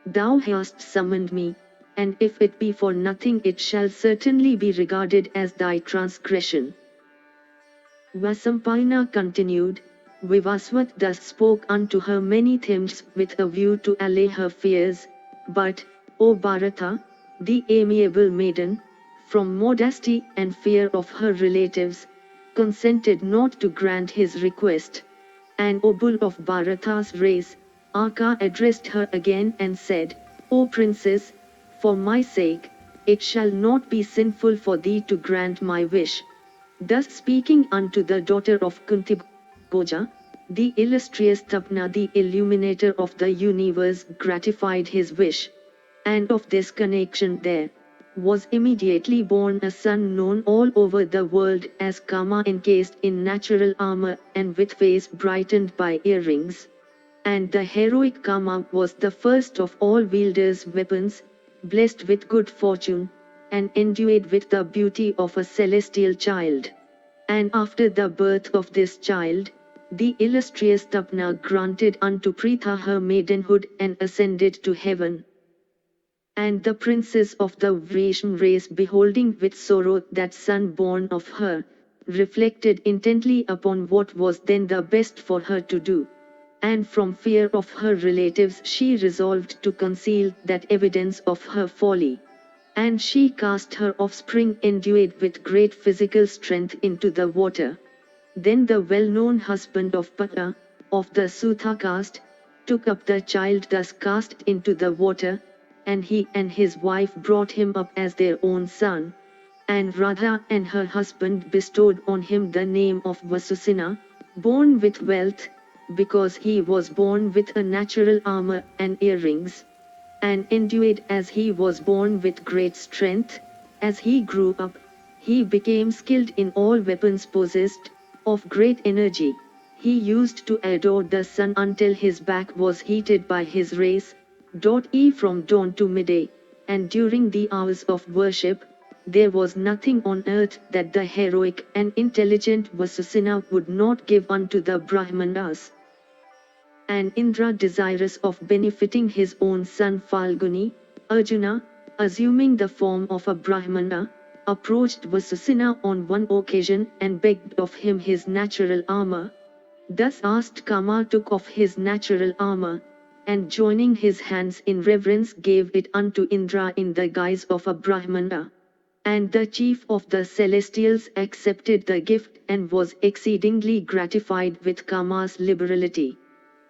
Thou hast summoned me, and if it be for nothing it shall certainly be regarded as thy transgression. Vasampayana continued, Vivaswat thus spoke unto her many things with a view to allay her fears, but, O Bharata, the amiable maiden, from modesty and fear of her relatives, consented not to grant his request. And O bull of Bharata's race, Arka addressed her again and said, O princess, for my sake, it shall not be sinful for thee to grant my wish. Thus speaking unto the daughter of Kuntibhoja, the illustrious Tapna, the illuminator of the universe, gratified his wish. And of this connection there was immediately born a son known all over the world as Kama, encased in natural armor and with face brightened by earrings. And the heroic Kama was the first of all wielders weapons, blessed with good fortune, and endued with the beauty of a celestial child. And after the birth of this child, The illustrious Tapna granted unto Pritha her maidenhood and ascended to heaven. And the princes of the Vrisham race, beholding with sorrow that son born of her, reflected intently upon what was then the best for her to do. And from fear of her relatives she resolved to conceal that evidence of her folly. And she cast her offspring endued with great physical strength into the water. Then the well-known husband of Pata, of the Sutha caste, took up the child thus cast into the water, and he and his wife brought him up as their own son. And Radha and her husband bestowed on him the name of Vasusina, born with wealth, because he was born with a natural armor and earrings. And endued as he was born with great strength, as he grew up, he became skilled in all weapons, possessed of great energy. He used to adore the sun until his back was heated by his rays, from dawn to midday, and during the hours of worship, there was nothing on earth that the heroic and intelligent Vasusina would not give unto the Brahmanas. And Indra, desirous of benefiting his own son Falguni, Arjuna, assuming the form of a Brahmana, approached Vasusina on one occasion and begged of him his natural armor. Thus asked, Kama took off his natural armor, and joining his hands in reverence gave it unto Indra in the guise of a Brahmana. And the chief of the celestials accepted the gift and was exceedingly gratified with Kama's liberality.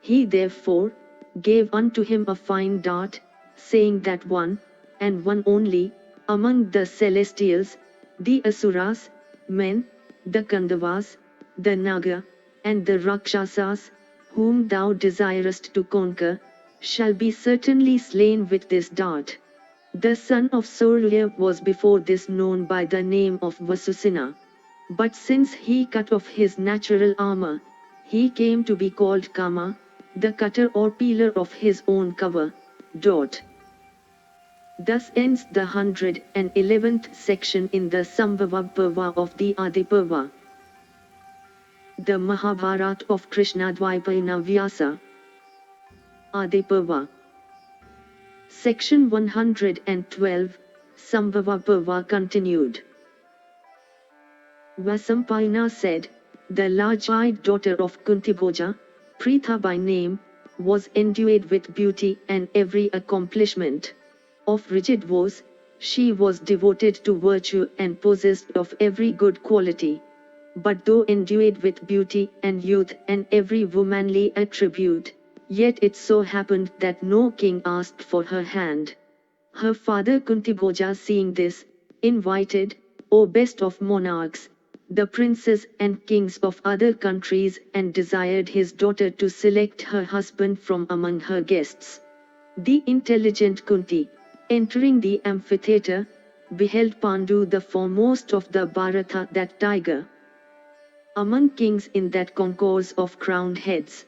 He therefore gave unto him a fine dart, saying that one, and one only, among the celestials, the Asuras, men, the Kandavas, the Naga, and the Rakshasas, whom thou desirest to conquer, shall be certainly slain with this dart. The son of Surya was before this known by the name of Vasusina. But since he cut off his natural armor, he came to be called Kama, the cutter or peeler of his own cover. Thus ends the 111th section in the Sambhava Parva of the Adi Parva. The Mahabharata of Krishna-Dwaipayana Vyasa. Adi Parva. Section 112, Sambhava Parva continued. Vasampayana said, the large-eyed daughter of Kuntibhoja, Pritha by name, was endued with beauty and every accomplishment. Of rigid vows, she was devoted to virtue and possessed of every good quality. But though endued with beauty and youth and every womanly attribute, yet it so happened that no king asked for her hand. Her father Kuntibhoja, seeing this, invited, O best of monarchs, the princes and kings of other countries, and desired his daughter to select her husband from among her guests. The intelligent Kunti, entering the amphitheatre, beheld Pandu, the foremost of the Bharata, that tiger among kings in that concourse of crowned heads.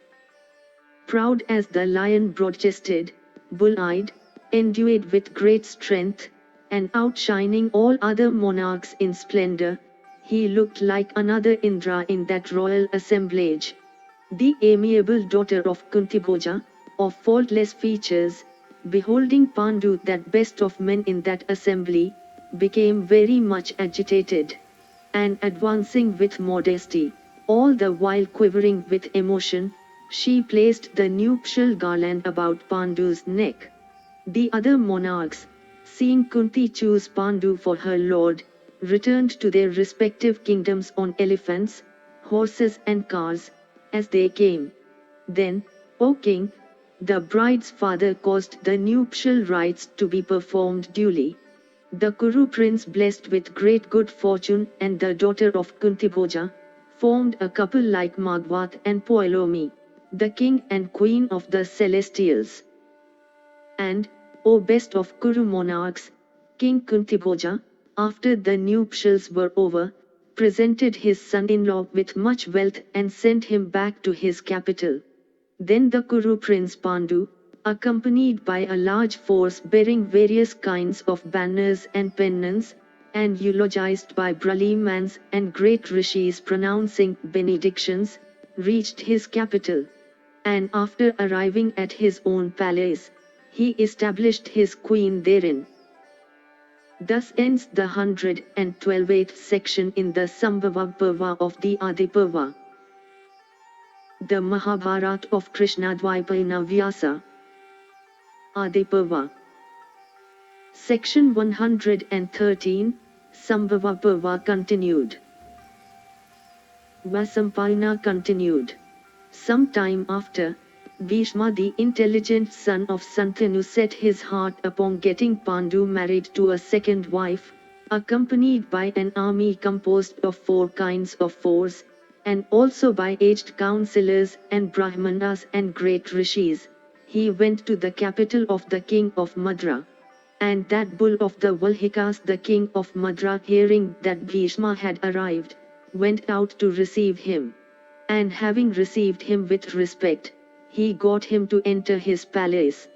Proud as the lion, broad-chested, bull-eyed, endued with great strength, and outshining all other monarchs in splendor, he looked like another Indra in that royal assemblage. The amiable daughter of Kuntibhoja, of faultless features, beholding Pandu, that best of men in that assembly, became very much agitated. And advancing with modesty, all the while quivering with emotion, she placed the nuptial garland about Pandu's neck. The other monarchs, seeing Kunti choose Pandu for her lord, returned to their respective kingdoms on elephants, horses and cars, as they came. Then, O king, the bride's father caused the nuptial rites to be performed duly. The Kuru prince, blessed with great good fortune, and the daughter of Kuntibhoja, formed a couple like Magvat and Poilomi, the king and queen of the celestials. And, O best of Kuru monarchs, King Kuntibhoja, after the nuptials were over, presented his son-in-law with much wealth and sent him back to his capital. Then the Kuru prince Pandu, accompanied by a large force bearing various kinds of banners and pennants, and eulogized by Brahmans and great rishis pronouncing benedictions, reached his capital. And after arriving at his own palace, he established his queen therein. Thus ends the 112th section in the Sambhava Parva of the Adi Parva. The Mahabharata of Krishna-Dwaipayana Vyasa. Adi Parva. Section 113, Sambhava Parva continued. Vasampayana continued. Some time after, Bhishma the intelligent son of Santanu set his heart upon getting Pandu married to a second wife, accompanied by an army composed of 4 kinds of force, and also by aged counselors and brahmanas and great rishis. He went to the capital of the king of Madra. And that bull of the Valhikas, the king of Madra, hearing that Bhishma had arrived, went out to receive him. And having received him with respect, he got him to enter his palace.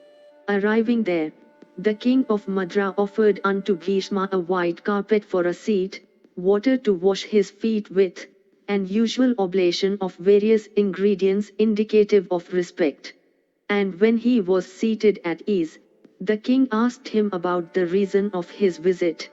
Arriving there, the king of Madra offered unto Bhishma a white carpet for a seat, water to wash his feet with, and usual oblation of various ingredients indicative of respect. And when he was seated at ease, the king asked him about the reason of his visit.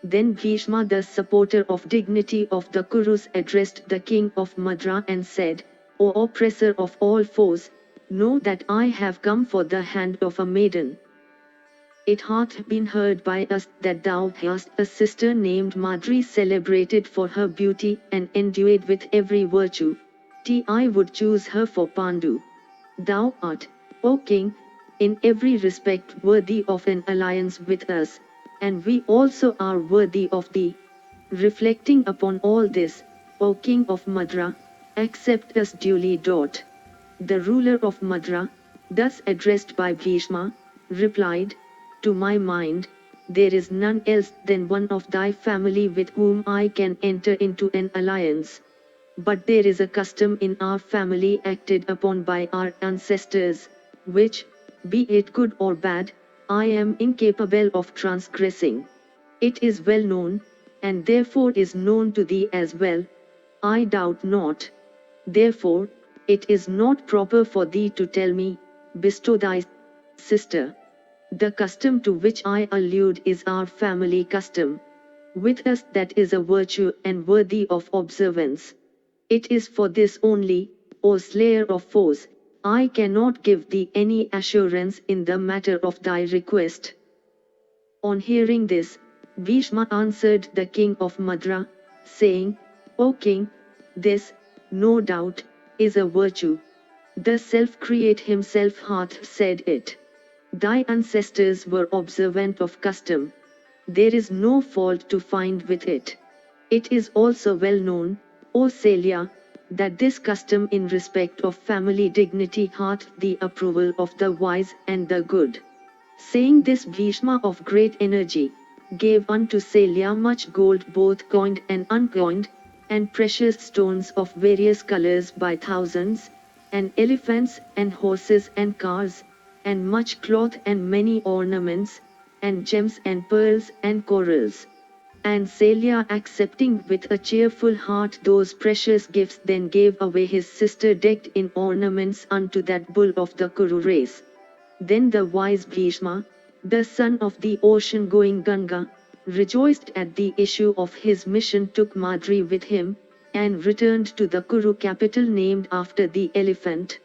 Then Bhishma, the supporter of dignity of the Kurus, addressed the king of Madra and said, O oppressor of all foes, know that I have come for the hand of a maiden. It hath been heard by us that thou hast a sister named Madri, celebrated for her beauty and endued with every virtue. I would choose her for Pandu. Thou art, O king, in every respect worthy of an alliance with us, and we also are worthy of thee. Reflecting upon all this, O king of Madra, accept us duly. The ruler of Madra, thus addressed by Bhishma, replied, To my mind, there is none else than one of thy family with whom I can enter into an alliance. But there is a custom in our family acted upon by our ancestors, which, be it good or bad, I am incapable of transgressing. It is well known, and therefore is known to thee as well, I doubt not. Therefore, it is not proper for thee to tell me, bestow thy sister. The custom to which I allude is our family custom. With us that is a virtue and worthy of observance. It is for this only, O slayer of foes, I cannot give thee any assurance in the matter of thy request. On hearing this, Bhishma answered the king of Madra, saying, O king, this, no doubt, is a virtue. The self-create himself hath said it. Thy ancestors were observant of custom. There is no fault to find with it. It is also well known, O Salya, that this custom in respect of family dignity hath the approval of the wise and the good. Saying this, Bhishma of great energy, gave unto Salya much gold, both coined and uncoined, and precious stones of various colors by thousands, and elephants and horses and cars, and much cloth and many ornaments, and gems and pearls and corals. And Salya, accepting with a cheerful heart those precious gifts, then gave away his sister decked in ornaments unto that bull of the Kuru race. Then the wise Bhishma, the son of the ocean-going Ganga, rejoiced at the issue of his mission, took Madri with him, and returned to the Kuru capital named after the elephant.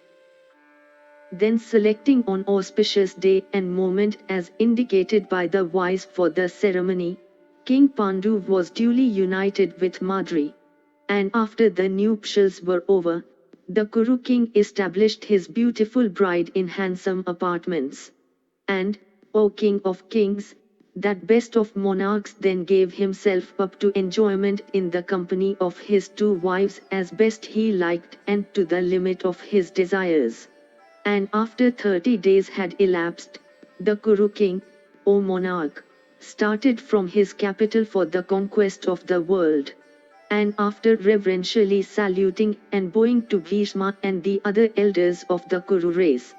Then selecting an auspicious day and moment as indicated by the wise for the ceremony, King Pandu was duly united with Madri. And after the nuptials were over, the Kuru king established his beautiful bride in handsome apartments. And, O king of kings, that best of monarchs then gave himself up to enjoyment in the company of his 2 wives as best he liked and to the limit of his desires. And after 30 days had elapsed, the Kuru king, O monarch, started from his capital for the conquest of the world. And after reverentially saluting and bowing to Bhishma and the other elders of the Kuru race,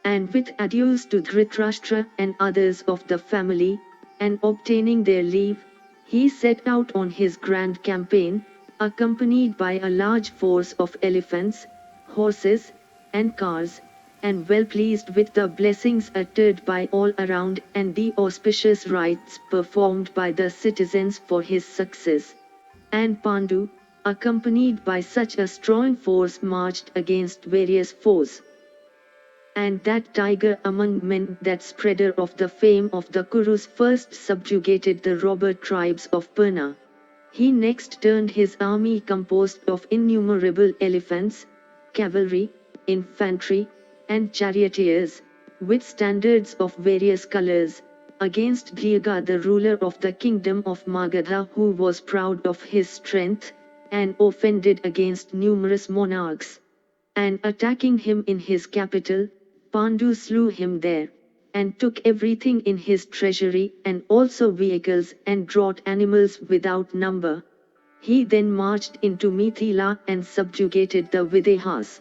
and with adieus to Dhritarashtra and others of the family, and obtaining their leave, he set out on his grand campaign, accompanied by a large force of elephants, horses, and cars, and well pleased with the blessings uttered by all around and the auspicious rites performed by the citizens for his success. And Pandu, accompanied by such a strong force, marched against various foes. And that tiger among men, that spreader of the fame of the Kurus, first subjugated the robber tribes of Parna. He next turned his army, composed of innumerable elephants, cavalry, infantry, and charioteers, with standards of various colors, against Dhyaga, the ruler of the kingdom of Magadha, who was proud of his strength, and offended against numerous monarchs. And attacking him in his capital, Pandu slew him there, and took everything in his treasury, and also vehicles and draught animals without number. He then marched into Mithila and subjugated the Videhas.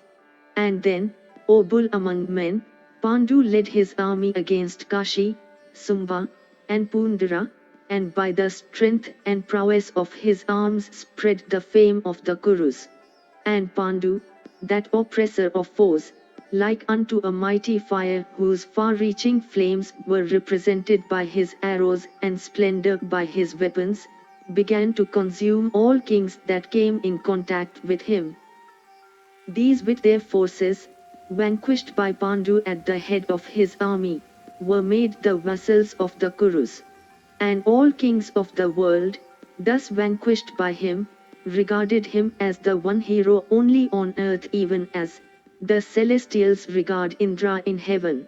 And then, O bull among men, Pandu led his army against Kashi, Sumba, and Pundara, and by the strength and prowess of his arms spread the fame of the Kurus. And Pandu, that oppressor of foes, like unto a mighty fire whose far-reaching flames were represented by his arrows and splendor by his weapons, began to consume all kings that came in contact with him. These with their forces, vanquished by Pandu at the head of his army, were made the vassals of the Kurus. And all kings of the world, thus vanquished by him, regarded him as the one hero only on earth, even as the celestials regard Indra in heaven.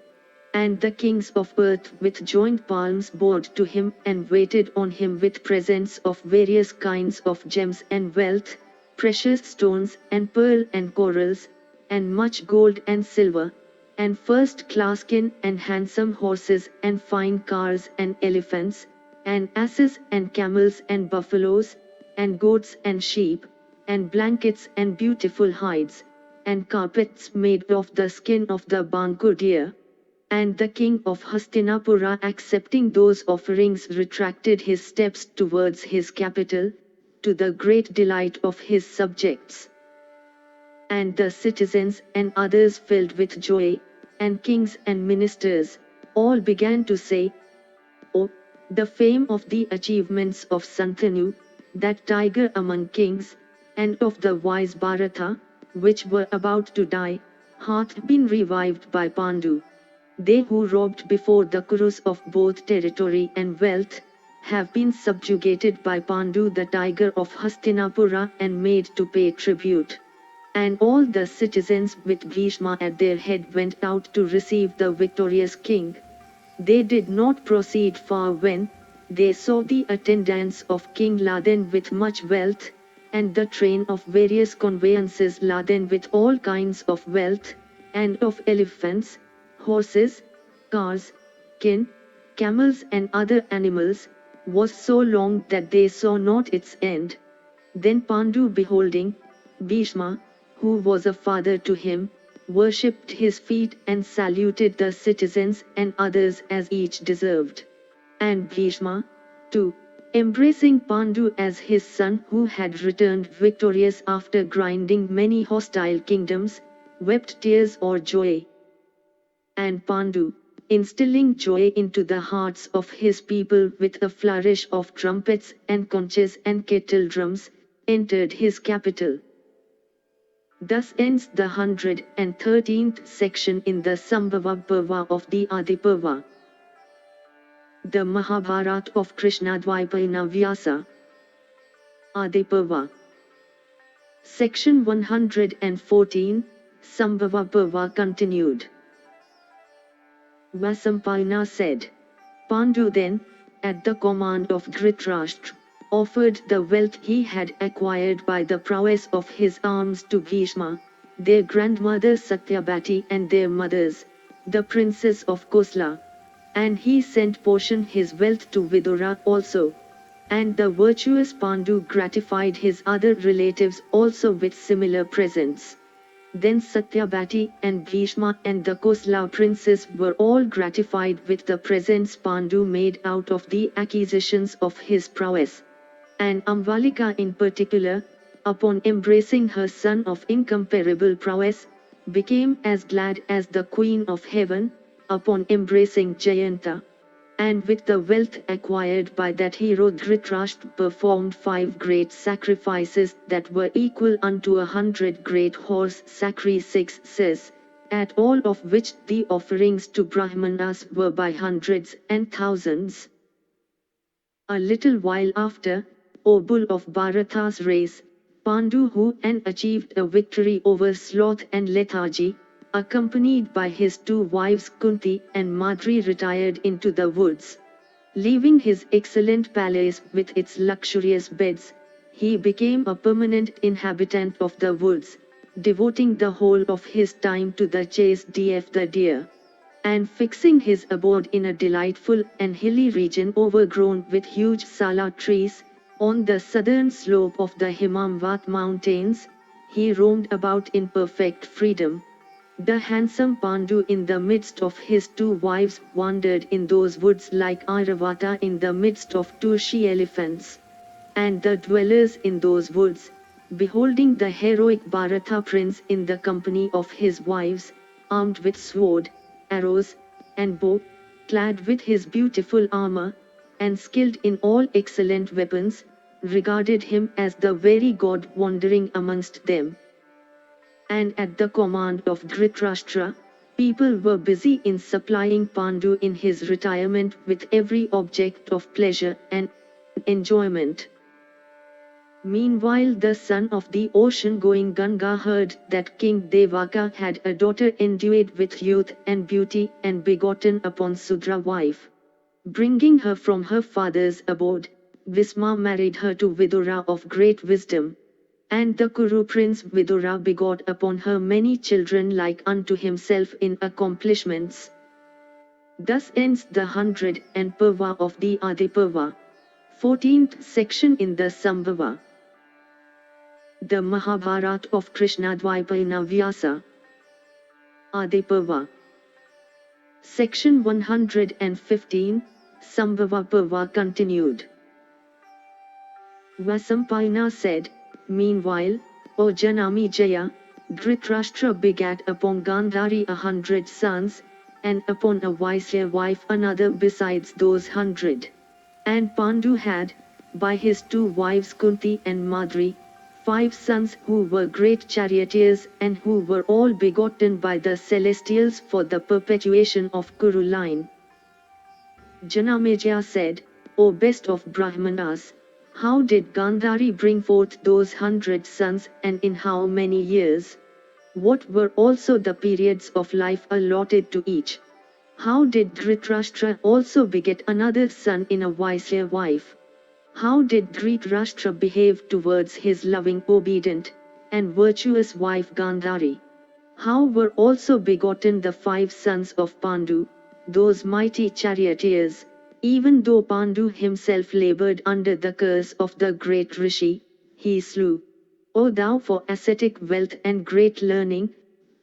And the kings of earth with joined palms bowed to him and waited on him with presents of various kinds of gems and wealth, precious stones and pearl and corals, and much gold and silver, and first-class kin and handsome horses and fine cars and elephants, and asses and camels and buffaloes, and goats and sheep, and blankets and beautiful hides, and carpets made of the skin of the Bangur deer. And the king of Hastinapura, accepting those offerings, retracted his steps towards his capital, to the great delight of his subjects. And the citizens and others, filled with joy, and kings and ministers, all began to say, "Oh, the fame of the achievements of Santanu, that tiger among kings, and of the wise Bharata, which were about to die, hath been revived by Pandu. They who robbed before the Kurus of both territory and wealth, have been subjugated by Pandu the tiger of Hastinapura and made to pay tribute." And all the citizens with Bhishma at their head went out to receive the victorious king. They did not proceed far when they saw the attendants of King laden with much wealth, and the train of various conveyances laden with all kinds of wealth, and of elephants, horses, cars, kin, camels and other animals, was so long that they saw not its end. Then Pandu, beholding Bhishma, who was a father to him, worshipped his feet and saluted the citizens and others as each deserved. And Bhishma, too, embracing Pandu as his son who had returned victorious after grinding many hostile kingdoms, wept tears of joy. And Pandu, instilling joy into the hearts of his people with a flourish of trumpets and conches and kettle drums, entered his capital. Thus ends the 113th section in the Sambhava Parva of the Adi Parva. The Mahabharata of Krishna-Dwaipayana Vyasa. Adi Parva. Section 114, Sambhava Parva continued. Vasampayana said, Pandu then, at the command of Dhritarashtra, offered the wealth he had acquired by the prowess of his arms to Bhishma, their grandmother Satyabhati and their mothers, the princes of Kosala. And he sent portion his wealth to Vidura also. And the virtuous Pandu gratified his other relatives also with similar presents. Then Satyabhati and Bhishma and the Kosala princes were all gratified with the presents Pandu made out of the acquisitions of his prowess. And Ambalika in particular, upon embracing her son of incomparable prowess, became as glad as the Queen of Heaven, upon embracing Jayanta. And with the wealth acquired by that hero Dhritarashtra performed 5 great sacrifices that were equal unto 100 great horse sacrifices, at all of which the offerings to Brahmanas were by hundreds and thousands. A little while after, O bull of Bharata's race, Pandu who and achieved a victory over sloth and lethargy, accompanied by his 2 wives Kunti and Madri retired into the woods. Leaving his excellent palace with its luxurious beds, he became a permanent inhabitant of the woods, devoting the whole of his time to the chase of the deer, and fixing his abode in a delightful and hilly region overgrown with huge sala trees, on the southern slope of the Himavat mountains, he roamed about in perfect freedom. The handsome Pandu in the midst of his 2 wives wandered in those woods like Airavata in the midst of 2 she-elephants. And the dwellers in those woods, beholding the heroic Bharata prince in the company of his wives, armed with sword, arrows, and bow, clad with his beautiful armor, and skilled in all excellent weapons, regarded him as the very god wandering amongst them. And at the command of Dhritarashtra, people were busy in supplying Pandu in his retirement with every object of pleasure and enjoyment. Meanwhile the son of the ocean-going Ganga heard that King Devaka had a daughter endued with youth and beauty and begotten upon Sudra wife. Bringing her from her father's abode, Visma married her to Vidura of great wisdom. And the Kuru prince Vidura begot upon her many children like unto himself in accomplishments. Thus ends the 100th Parva of the Adiparva. 14th section in the Sambhava. The Mahabharata of Krishna-Dwaipayana Vyasa. Adiparva. Section 115, Sambhava Parva continued. Vasampayana said, Meanwhile, O Janami Jaya, Dhritarashtra begat upon Gandhari 100 sons, and upon a Vaisya wife another besides those 100. And Pandu had, by his 2 wives Kunti and Madri, 5 sons who were great charioteers and who were all begotten by the celestials for the perpetuation of Kuru line. Janamejaya said, O best of Brahmanas, how did Gandhari bring forth those 100 sons and in how many years? What were also the periods of life allotted to each? How did Dhritarashtra also beget another son in a Vaisya wife? How did Dhritarashtra behave towards his loving, obedient, and virtuous wife Gandhari? How were also begotten the 5 sons of Pandu, those mighty charioteers, even though Pandu himself labored under the curse of the great Rishi, he slew. O thou for ascetic wealth and great learning,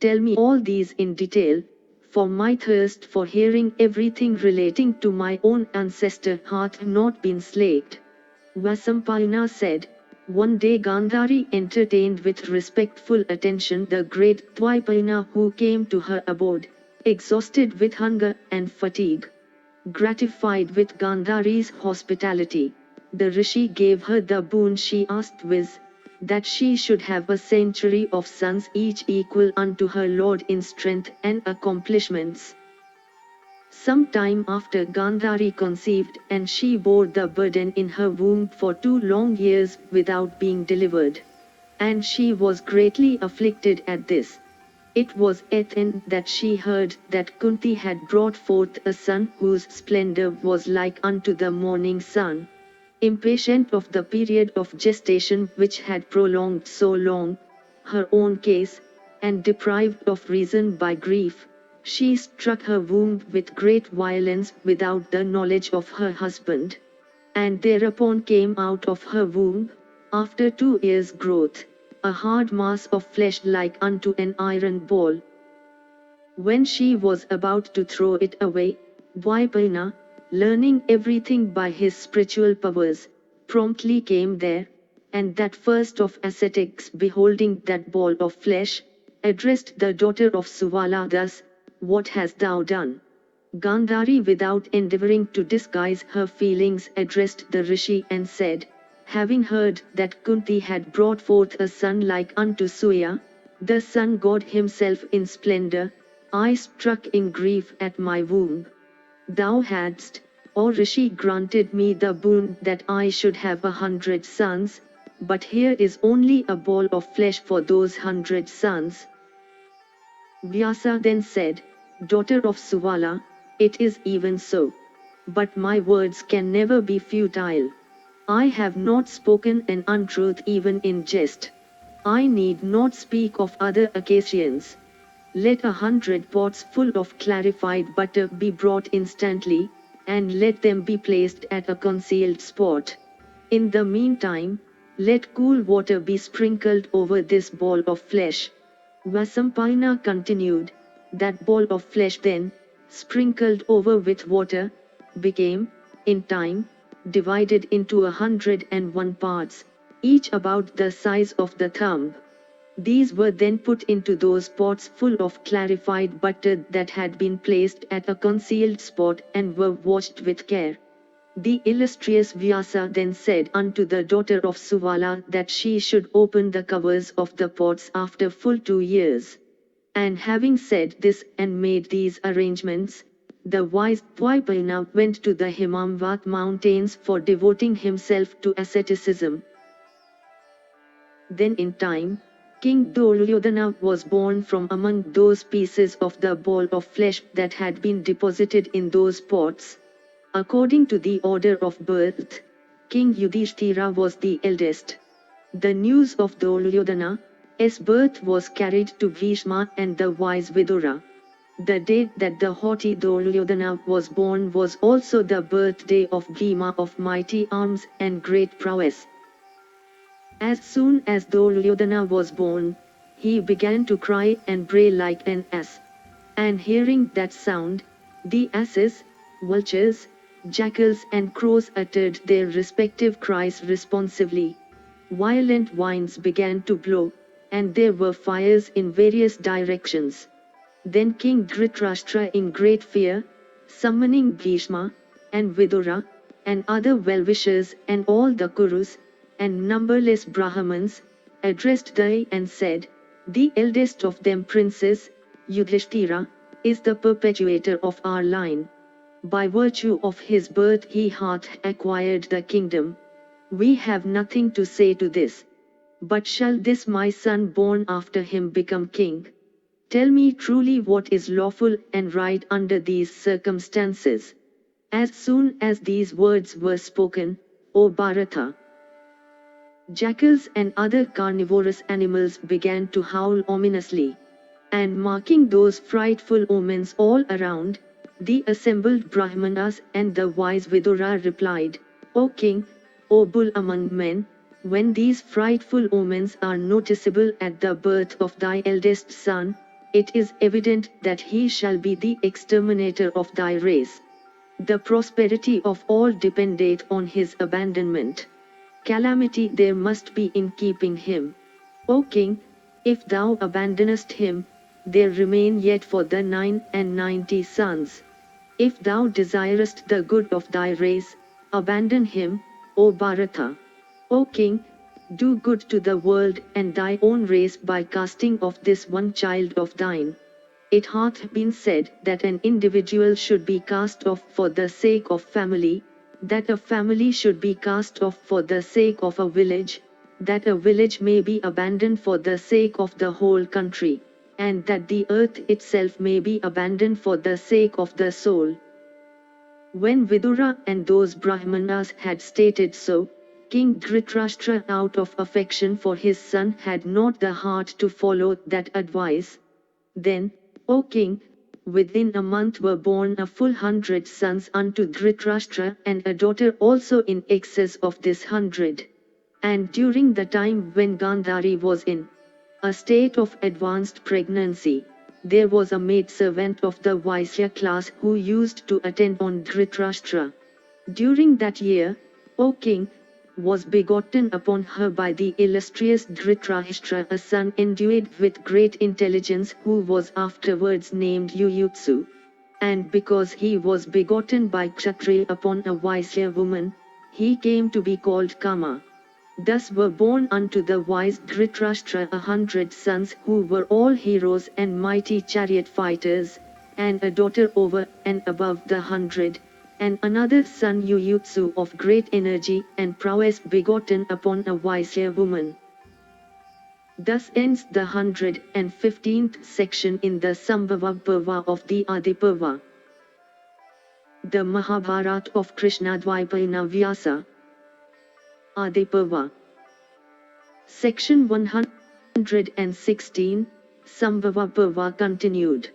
tell me all these in detail, for my thirst for hearing everything relating to my own ancestor hath not been slaked. Vasampayana said, One day Gandhari entertained with respectful attention the great Dwaipayana who came to her abode, exhausted with hunger and fatigue. Gratified with Gandhari's hospitality, the Rishi gave her the boon she asked, viz., that she should have a century of sons each equal unto her lord in strength and accomplishments. Some time after Gandhari conceived and she bore the burden in her womb for 2 long years without being delivered. And she was greatly afflicted at this. It was at then that she heard that Kunti had brought forth a son whose splendor was like unto the morning sun. Impatient of the period of gestation which had prolonged so long, her own case, and deprived of reason by grief, she struck her womb with great violence without the knowledge of her husband. And thereupon came out of her womb, after 2 years' growth, a hard mass of flesh like unto an iron ball. When she was about to throw it away, Dwaipayana, learning everything by his spiritual powers, promptly came there, and that first of ascetics beholding that ball of flesh, addressed the daughter of Suvala thus, "What hast thou done?" Gandhari, without endeavoring to disguise her feelings, addressed the rishi and said, "Having heard that Kunti had brought forth a son like unto Suya, the sun god himself in splendor, I struck in grief at my womb. Thou hadst, O Rishi, granted me the boon that I should have 100 sons, but here is only a ball of flesh for those 100 sons." Vyasa then said, "Daughter of Suvala, it is even so. But my words can never be futile. I have not spoken an untruth even in jest. I need not speak of other occasions. Let 100 pots full of clarified butter be brought instantly, and let them be placed at a concealed spot. In the meantime, let cool water be sprinkled over this ball of flesh." Vasampayana continued, "That ball of flesh then, sprinkled over with water, became, in time, divided into 101 parts, each about the size of the thumb. These were then put into those pots full of clarified butter that had been placed at a concealed spot and were watched with care. The illustrious Vyasa then said unto the daughter of Suvala that she should open the covers of the pots after full 2 years. And having said this and made these arrangements, the wise Dwaipayana went to the Himamvat mountains for devoting himself to asceticism. Then in time, King Duryodhana was born from among those pieces of the ball of flesh that had been deposited in those pots. According to the order of birth, King Yudhishthira was the eldest. The news of Duryodhana's birth was carried to Bhishma and the wise Vidura. The day that the haughty Duryodhana was born was also the birthday of Bhima of mighty arms and great prowess. As soon as Duryodhana was born, he began to cry and bray like an ass. And hearing that sound, the asses, vultures, jackals and crows uttered their respective cries responsively. Violent winds began to blow, and there were fires in various directions. Then King Dhritarashtra, in great fear, summoning Bhishma, and Vidura, and other well-wishers and all the Kurus, and numberless Brahmans, addressed them and said, "The eldest of them princes, Yudhishthira, is the perpetuator of our line. By virtue of his birth he hath acquired the kingdom. We have nothing to say to this. But shall this my son born after him become king? Tell me truly what is lawful and right under these circumstances." As soon as these words were spoken, O Bharata, jackals and other carnivorous animals began to howl ominously. And marking those frightful omens all around, the assembled Brahmanas and the wise Vidura replied, "O king, O bull among men, when these frightful omens are noticeable at the birth of thy eldest son, it is evident that he shall be the exterminator of thy race. The prosperity of all dependeth on his abandonment. Calamity there must be in keeping him. O king, if thou abandonest him, there remain yet for the 99 sons. If thou desirest the good of thy race, abandon him, O Bharata. O king, do good to the world and thy own race by casting off this one child of thine. It hath been said that an individual should be cast off for the sake of family, that a family should be cast off for the sake of a village, that a village may be abandoned for the sake of the whole country, and that the earth itself may be abandoned for the sake of the soul." When Vidura and those Brahmanas had stated so, King Dhritarashtra, out of affection for his son, had not the heart to follow that advice. Then, O king, within a month were born a full 100 sons unto Dhritarashtra and a daughter also in excess of this 100. And during the time when Gandhari was in a state of advanced pregnancy, there was a maidservant of the Vaisya class who used to attend on Dhritarashtra. During that year, O king, was begotten upon her by the illustrious Dhritarashtra, a son endued with great intelligence, who was afterwards named Yuyutsu. And because he was begotten by Kshatriya upon a Vaisya woman, he came to be called Kama. Thus were born unto the wise Dhritarashtra 100 sons, who were all heroes and mighty chariot fighters, and a daughter over and above the 100, and another son Yuyutsu of great energy and prowess, begotten upon a Vaisya woman. Thus ends the 115th section in the Sambhava Parva of the Adi Parva. The Mahabharata of Krishna-Dwaipayana Vyasa. Adi Parva. Section 116, Sambhava Parva continued.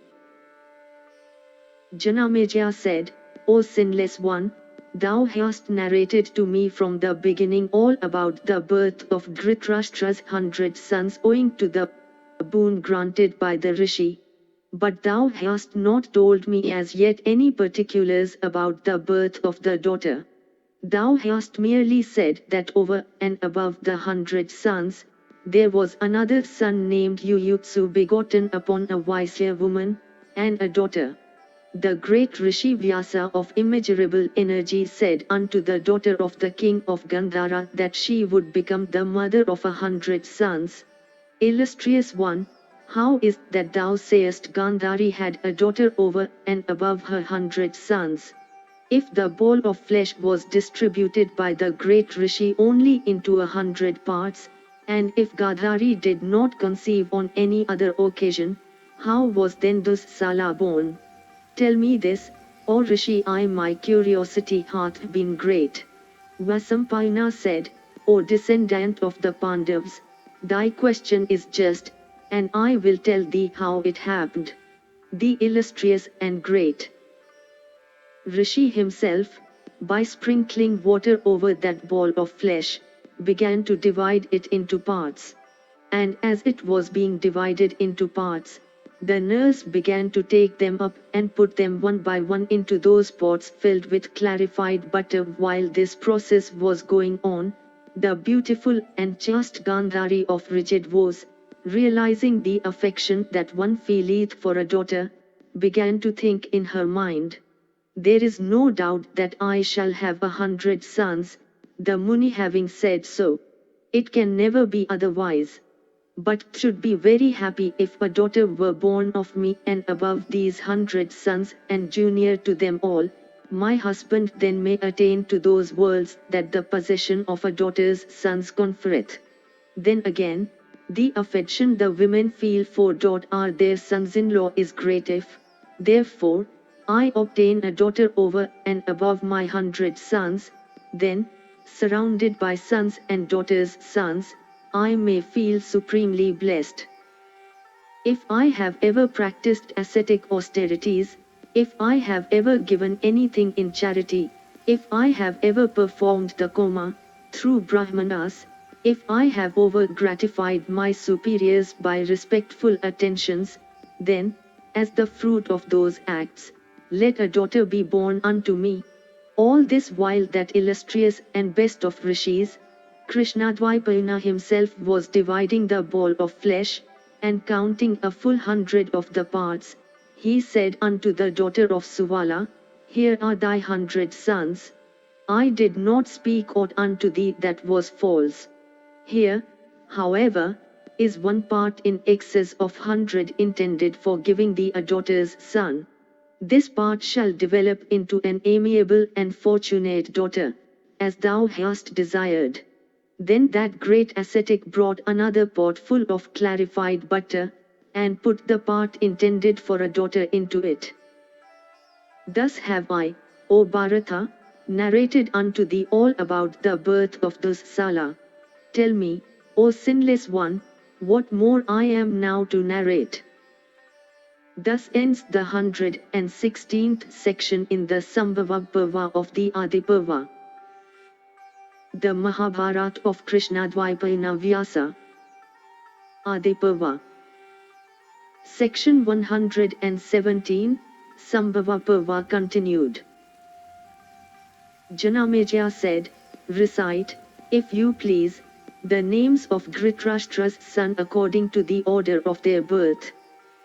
Janamejaya said, O sinless one, thou hast narrated to me from the beginning all about the birth of Dhritarashtra's 100 sons owing to the boon granted by the rishi, but thou hast not told me as yet any particulars about the birth of the daughter. Thou hast merely said that over and above the 100 sons, there was another son named Yuyutsu, begotten upon a Vaisya woman, and a daughter. The great Rishi Vyasa of immeasurable energy said unto the daughter of the king of Gandhara that she would become the mother of 100 sons. Illustrious one, how is that thou sayest Gandhari had a daughter over and above her 100 sons? If the ball of flesh was distributed by the great Rishi only into 100 parts, and if Gandhari did not conceive on any other occasion, how was then Dussala born? Tell me this, O Rishi, my curiosity hath been great. Vasampayana said, O descendant of the Pandavas, thy question is just, and I will tell thee how it happened. The illustrious and great Rishi himself, by sprinkling water over that ball of flesh, began to divide it into parts. And as it was being divided into parts, the nurse began to take them up and put them one by one into those pots filled with clarified butter. While this process was going on, the beautiful and chaste Gandhari of rigid vows, realizing the affection that one feeleth for a daughter, began to think in her mind, there is no doubt that I shall have 100 sons, the Muni having said so. It can never be otherwise. But should be very happy if a daughter were born of me and above these 100 sons and junior to them all, my husband then may attain to those worlds that the possession of a daughter's sons conferreth. Then again, the affection the women feel for their sons-in-law is great if, therefore, I obtain a daughter over and above my 100 sons, then, surrounded by sons and daughters' sons, I may feel supremely blessed. If I have ever practiced ascetic austerities, if I have ever given anything in charity, if I have ever performed the Koma, through Brahmanas, if I have over gratified my superiors by respectful attentions, then, as the fruit of those acts, let a daughter be born unto me. All this while that illustrious and best of rishis, Krishna-Dwaipayana himself was dividing the ball of flesh, and counting a full 100 of the parts, he said unto the daughter of Suvala, Here are thy 100 sons. I did not speak aught unto thee that was false. Here, however, is one part in excess of 100 intended for giving thee a daughter's son. This part shall develop into an amiable and fortunate daughter, as thou hast desired. Then that great ascetic brought another pot full of clarified butter, and put the part intended for a daughter into it. Thus have I, O Bharata, narrated unto thee all about the birth of Dussala. Tell me, O sinless one, what more I am now to narrate. Thus ends the 116th section in the Sambhava Parva of the Adi Parva. The Mahabharata of Krishna-Dwaipayana Vyasa. Adi Parva. Section 117, Sambhava Parva continued. Janamejaya said, Recite, If you please, the names of Dhritarashtra's son according to the order of their birth.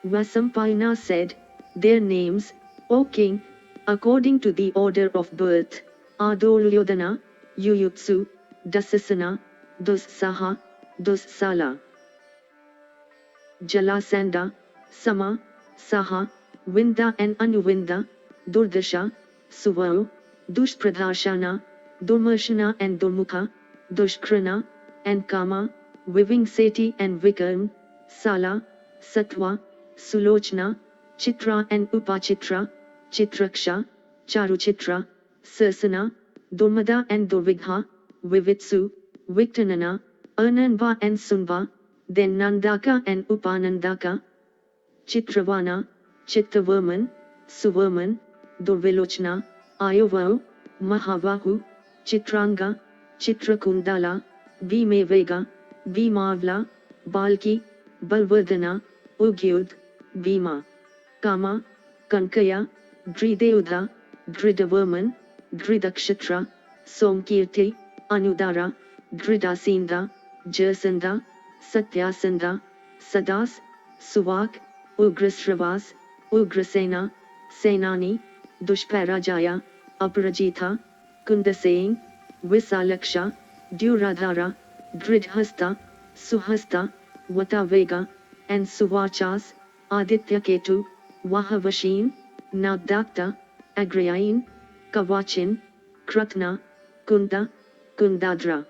Vasampayana said, their names, O king, according to the order of birth, are Duryodhana, Yuyutsu, Dasasana, Dussaha, Dussala, Jalasanda, Sama, Saha, Vinda and Anuvinda, Durdasha, Suvaru, Dushpradharshana, Durmarshana and Durmukha, Dushkrana, and Kama, Vivingseti and Vikarm, Sala, Satwa, Sulochna, Chitra and Upachitra, Chitraksha, Charuchitra, Sarsana, Durmada and Durvigha, Vivitsu, Viktanana, Ananva and Sunva, then Nandaka and Upanandaka, Chitravana, Chittavarman, Suvarman, Durvilochna, Ayavaru, Mahavahu, Chitranga, Chitrakundala, Vimevega, Vimavla, Balki, Balvardhana, Ugyud, Bhima, Kama, Kankaya, Drideudra, Dridavarman, Dridakshatra, Somkirti, Anudara, Dridasindra, Jasanda, Satyasandra, Sadas, Suvak, Ugrasravas, Ugrasena, Senani, Dushparajaya, Aparajitha, Kundasain, Visalaksha, Duradhara, Dridhasta, Suhasta, Vatavega, and Suvachas, Aditya Ketu, Vahavashin, Nagdakta, Agrayain, Kavachin, Kratna, Kunda, Kundadra,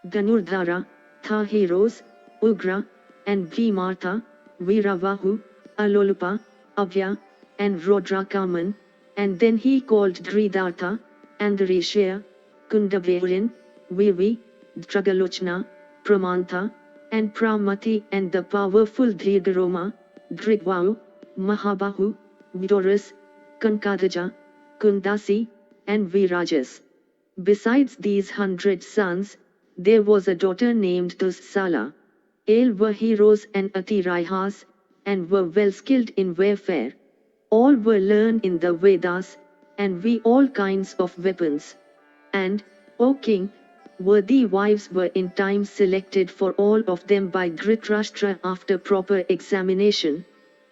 Dhanurdhara, Tha heroes, Ugra, and Bhimartha, Viravahu, Alolupa, Avya, and Rodrakaman, and then he called Dridhartha, Andarishya, Kundaverin, Vivi, Dragalochna, Pramantha, and Pramati, and the powerful Dhrigaroma, Drigvau, Mahabahu, Vidorus, Kankadaja, Kundasi, and Virajas. Besides these 100 sons, there was a daughter named Dussala. All were heroes and Atirihas, and were well skilled in warfare. All were learned in the Vedas, and we all kinds of weapons. And, O king, worthy wives were in time selected for all of them by Dhritarashtra after proper examination.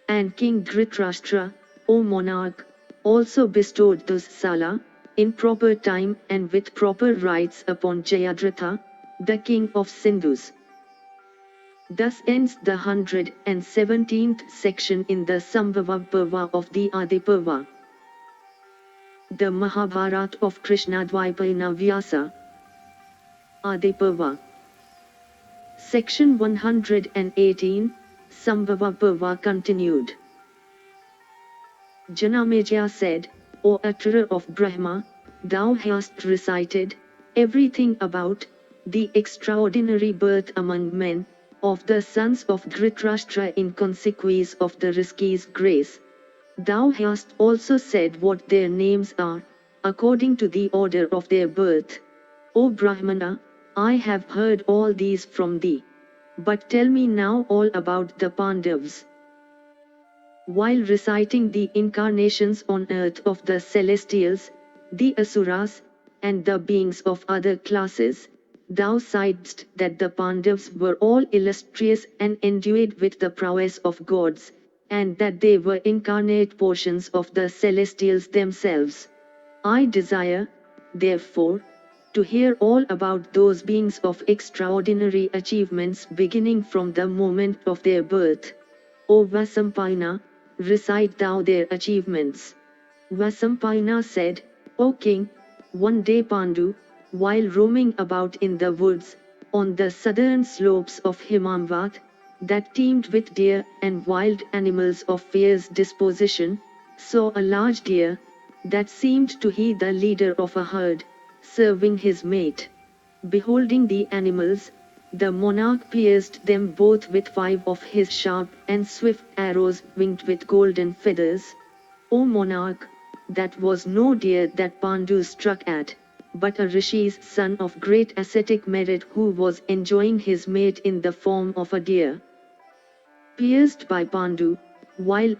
And King Dhritarashtra, O monarch, also bestowed Dussala, in proper time and with proper rites upon Jayadratha, the king of Sindhus. Thus ends the 117th section in the Sambhava Parva of the Adi Parva. The Mahabharata of Krishna-Dwaipayana Vyasa. Adi Parva. Section 118, Sambhava Parva continued. Janamejaya said, O utterer of Brahma, thou hast recited everything about the extraordinary birth among men of the sons of Dhritarashtra in consequence of the Rishis' grace. Thou hast also said what their names are, according to the order of their birth. O Brahmana, I have heard all these from thee. But tell me now all about the Pandavas. While reciting the incarnations on earth of the celestials, the asuras, and the beings of other classes, thou saidst that the Pandavas were all illustrious and endued with the prowess of gods, and that they were incarnate portions of the celestials themselves. I desire, therefore, to hear all about those beings of extraordinary achievements beginning from the moment of their birth. O Vasampayana, recite thou their achievements. Vasampayana said, O king, one day Pandu, while roaming about in the woods, on the southern slopes of Himamvat, that teemed with deer and wild animals of fierce disposition, saw a large deer, that seemed to he the leader of a herd, serving his mate. Beholding the animals, the monarch pierced them both with 5 of his sharp and swift arrows winged with golden feathers. O monarch, that was no deer that Pandu struck at, but a rishi's son of great ascetic merit who was enjoying his mate in the form of a deer. Pierced by Pandu, while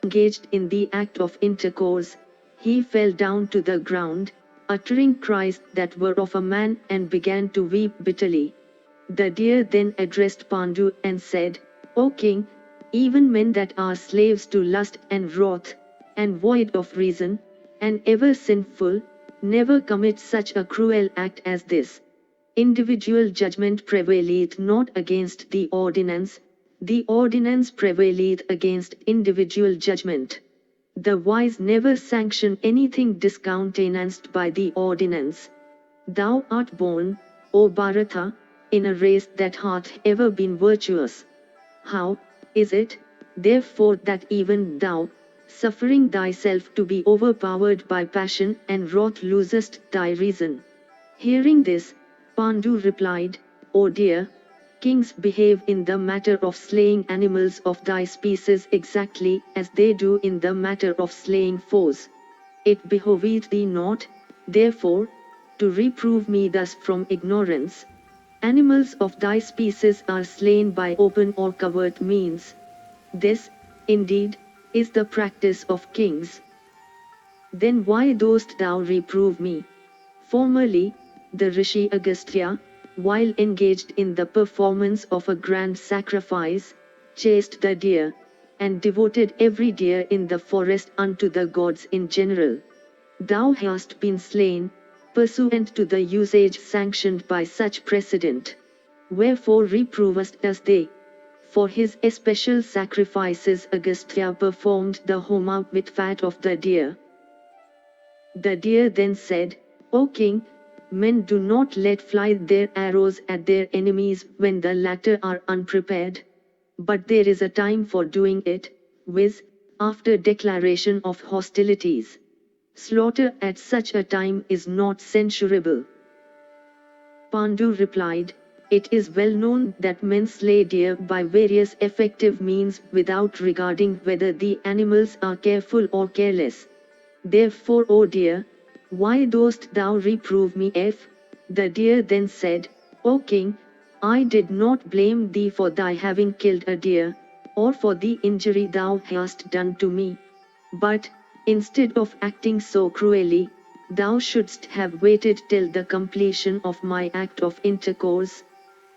engaged in the act of intercourse, he fell down to the ground, uttering cries that were of a man, and began to weep bitterly. The deer then addressed Pandu and said, "O king, even men that are slaves to lust and wrath, and void of reason, and ever sinful, never commit such a cruel act as this. Individual judgment prevaileth not against the ordinance prevaileth against individual judgment. The wise never sanction anything discountenanced by the ordinance. Thou art born, O Bharata, in a race that hath ever been virtuous. How is it, therefore, that even thou, suffering thyself to be overpowered by passion and wrath, losest thy reason?" Hearing this, Pandu replied, "O dear, kings behave in the matter of slaying animals of thy species exactly as they do in the matter of slaying foes. It behoveth thee not, therefore, to reprove me thus from ignorance. Animals of thy species are slain by open or covert means. This, indeed, is the practice of kings. Then why dost thou reprove me?" Formerly, the Rishi Agastya, while engaged in the performance of a grand sacrifice, chased the deer, and devoted every deer in the forest unto the gods in general. Thou hast been slain, pursuant to the usage sanctioned by such precedent. Wherefore reprovest us they? For his especial sacrifices Agastya performed the homa with fat of the deer. The deer then said, "O king, men do not let fly their arrows at their enemies when the latter are unprepared. But there is a time for doing it, viz., after declaration of hostilities. Slaughter at such a time is not censurable." Pandu replied, "It is well known that men slay deer by various effective means without regarding whether the animals are careful or careless. Therefore, O dear, why dost thou reprove me?" The deer then said, "O king, I did not blame thee for thy having killed a deer, or for the injury thou hast done to me. But, instead of acting so cruelly, thou shouldst have waited till the completion of my act of intercourse.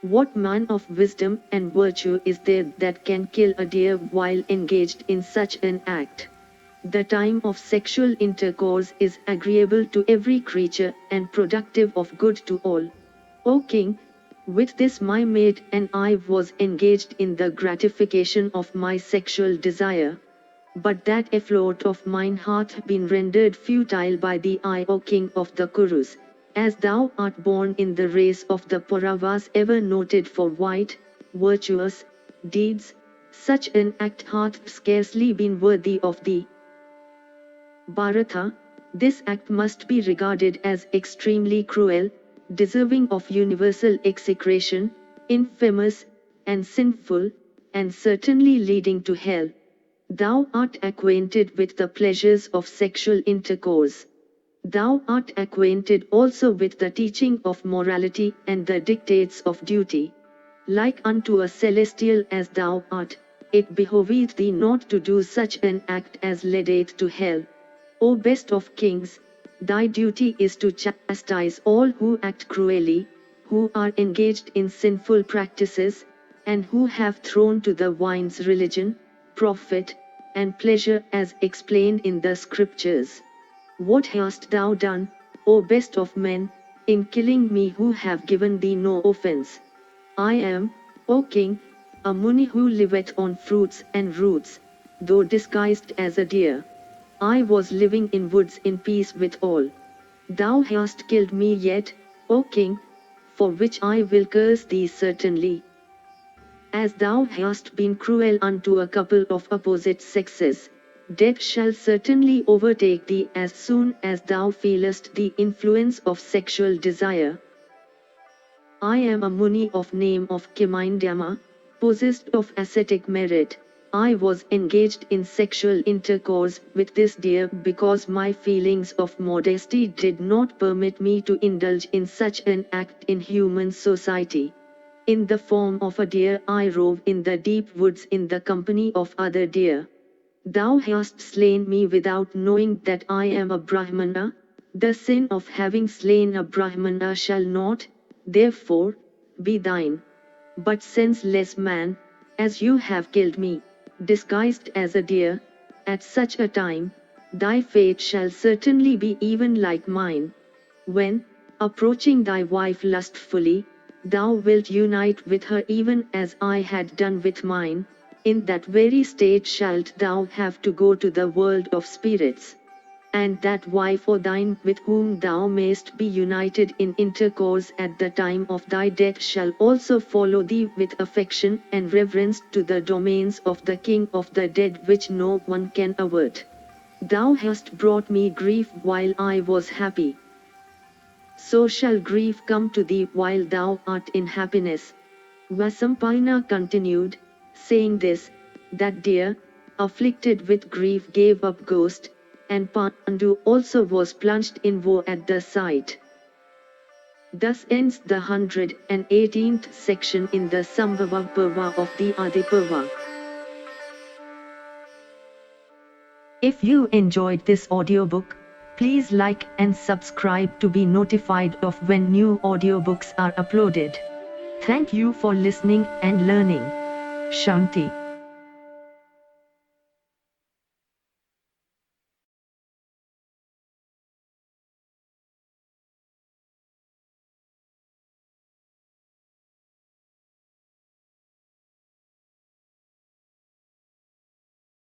What man of wisdom and virtue is there that can kill a deer while engaged in such an act? The time of sexual intercourse is agreeable to every creature and productive of good to all. O king, with this my maid and I was engaged in the gratification of my sexual desire. But that effort of mine hath been rendered futile by the eye, O king of the Kurus, as thou art born in the race of the Pauravas, ever noted for white, virtuous deeds. Such an act hath scarcely been worthy of thee. Bharata, this act must be regarded as extremely cruel, deserving of universal execration, infamous, and sinful, and certainly leading to hell. Thou art acquainted with the pleasures of sexual intercourse. Thou art acquainted also with the teaching of morality and the dictates of duty. Like unto a celestial as thou art, it behoveth thee not to do such an act as leadeth to hell. O best of kings, thy duty is to chastise all who act cruelly, who are engaged in sinful practices, and who have thrown to the winds religion, profit, and pleasure as explained in the scriptures. What hast thou done, O best of men, in killing me who have given thee no offense? I am, O king, a Muni who liveth on fruits and roots, though disguised as a deer. I was living in woods in peace with all. Thou hast killed me yet, O king, for which I will curse thee certainly. As thou hast been cruel unto a couple of opposite sexes, death shall certainly overtake thee as soon as thou feelest the influence of sexual desire. I am a Muni of name of Kimindyama, possessed of ascetic merit. I was engaged in sexual intercourse with this deer because my feelings of modesty did not permit me to indulge in such an act in human society. In the form of a deer I rove in the deep woods in the company of other deer. Thou hast slain me without knowing that I am a Brahmana, The sin of having slain a Brahmana shall not, therefore, be thine. But senseless man, as you have killed me, disguised as a deer, at such a time, thy fate shall certainly be even like mine. When, approaching thy wife lustfully, thou wilt unite with her even as I had done with mine, in that very state shalt thou have to go to the world of spirits. And that wife of thine with whom thou mayst be united in intercourse at the time of thy death shall also follow thee with affection and reverence to the domains of the king of the dead which no one can avert. Thou hast brought me grief while I was happy. So shall grief come to thee while thou art in happiness. Vasampayana continued, saying this, that deer, afflicted with grief gave up ghost, and Pandu also was plunged in woe at the sight. Thus ends the 118th section in the Sambhava Parva of the Adi Parva. If you enjoyed this audiobook, please like and subscribe to be notified of when new audiobooks are uploaded. Thank you for listening and learning. Shanti.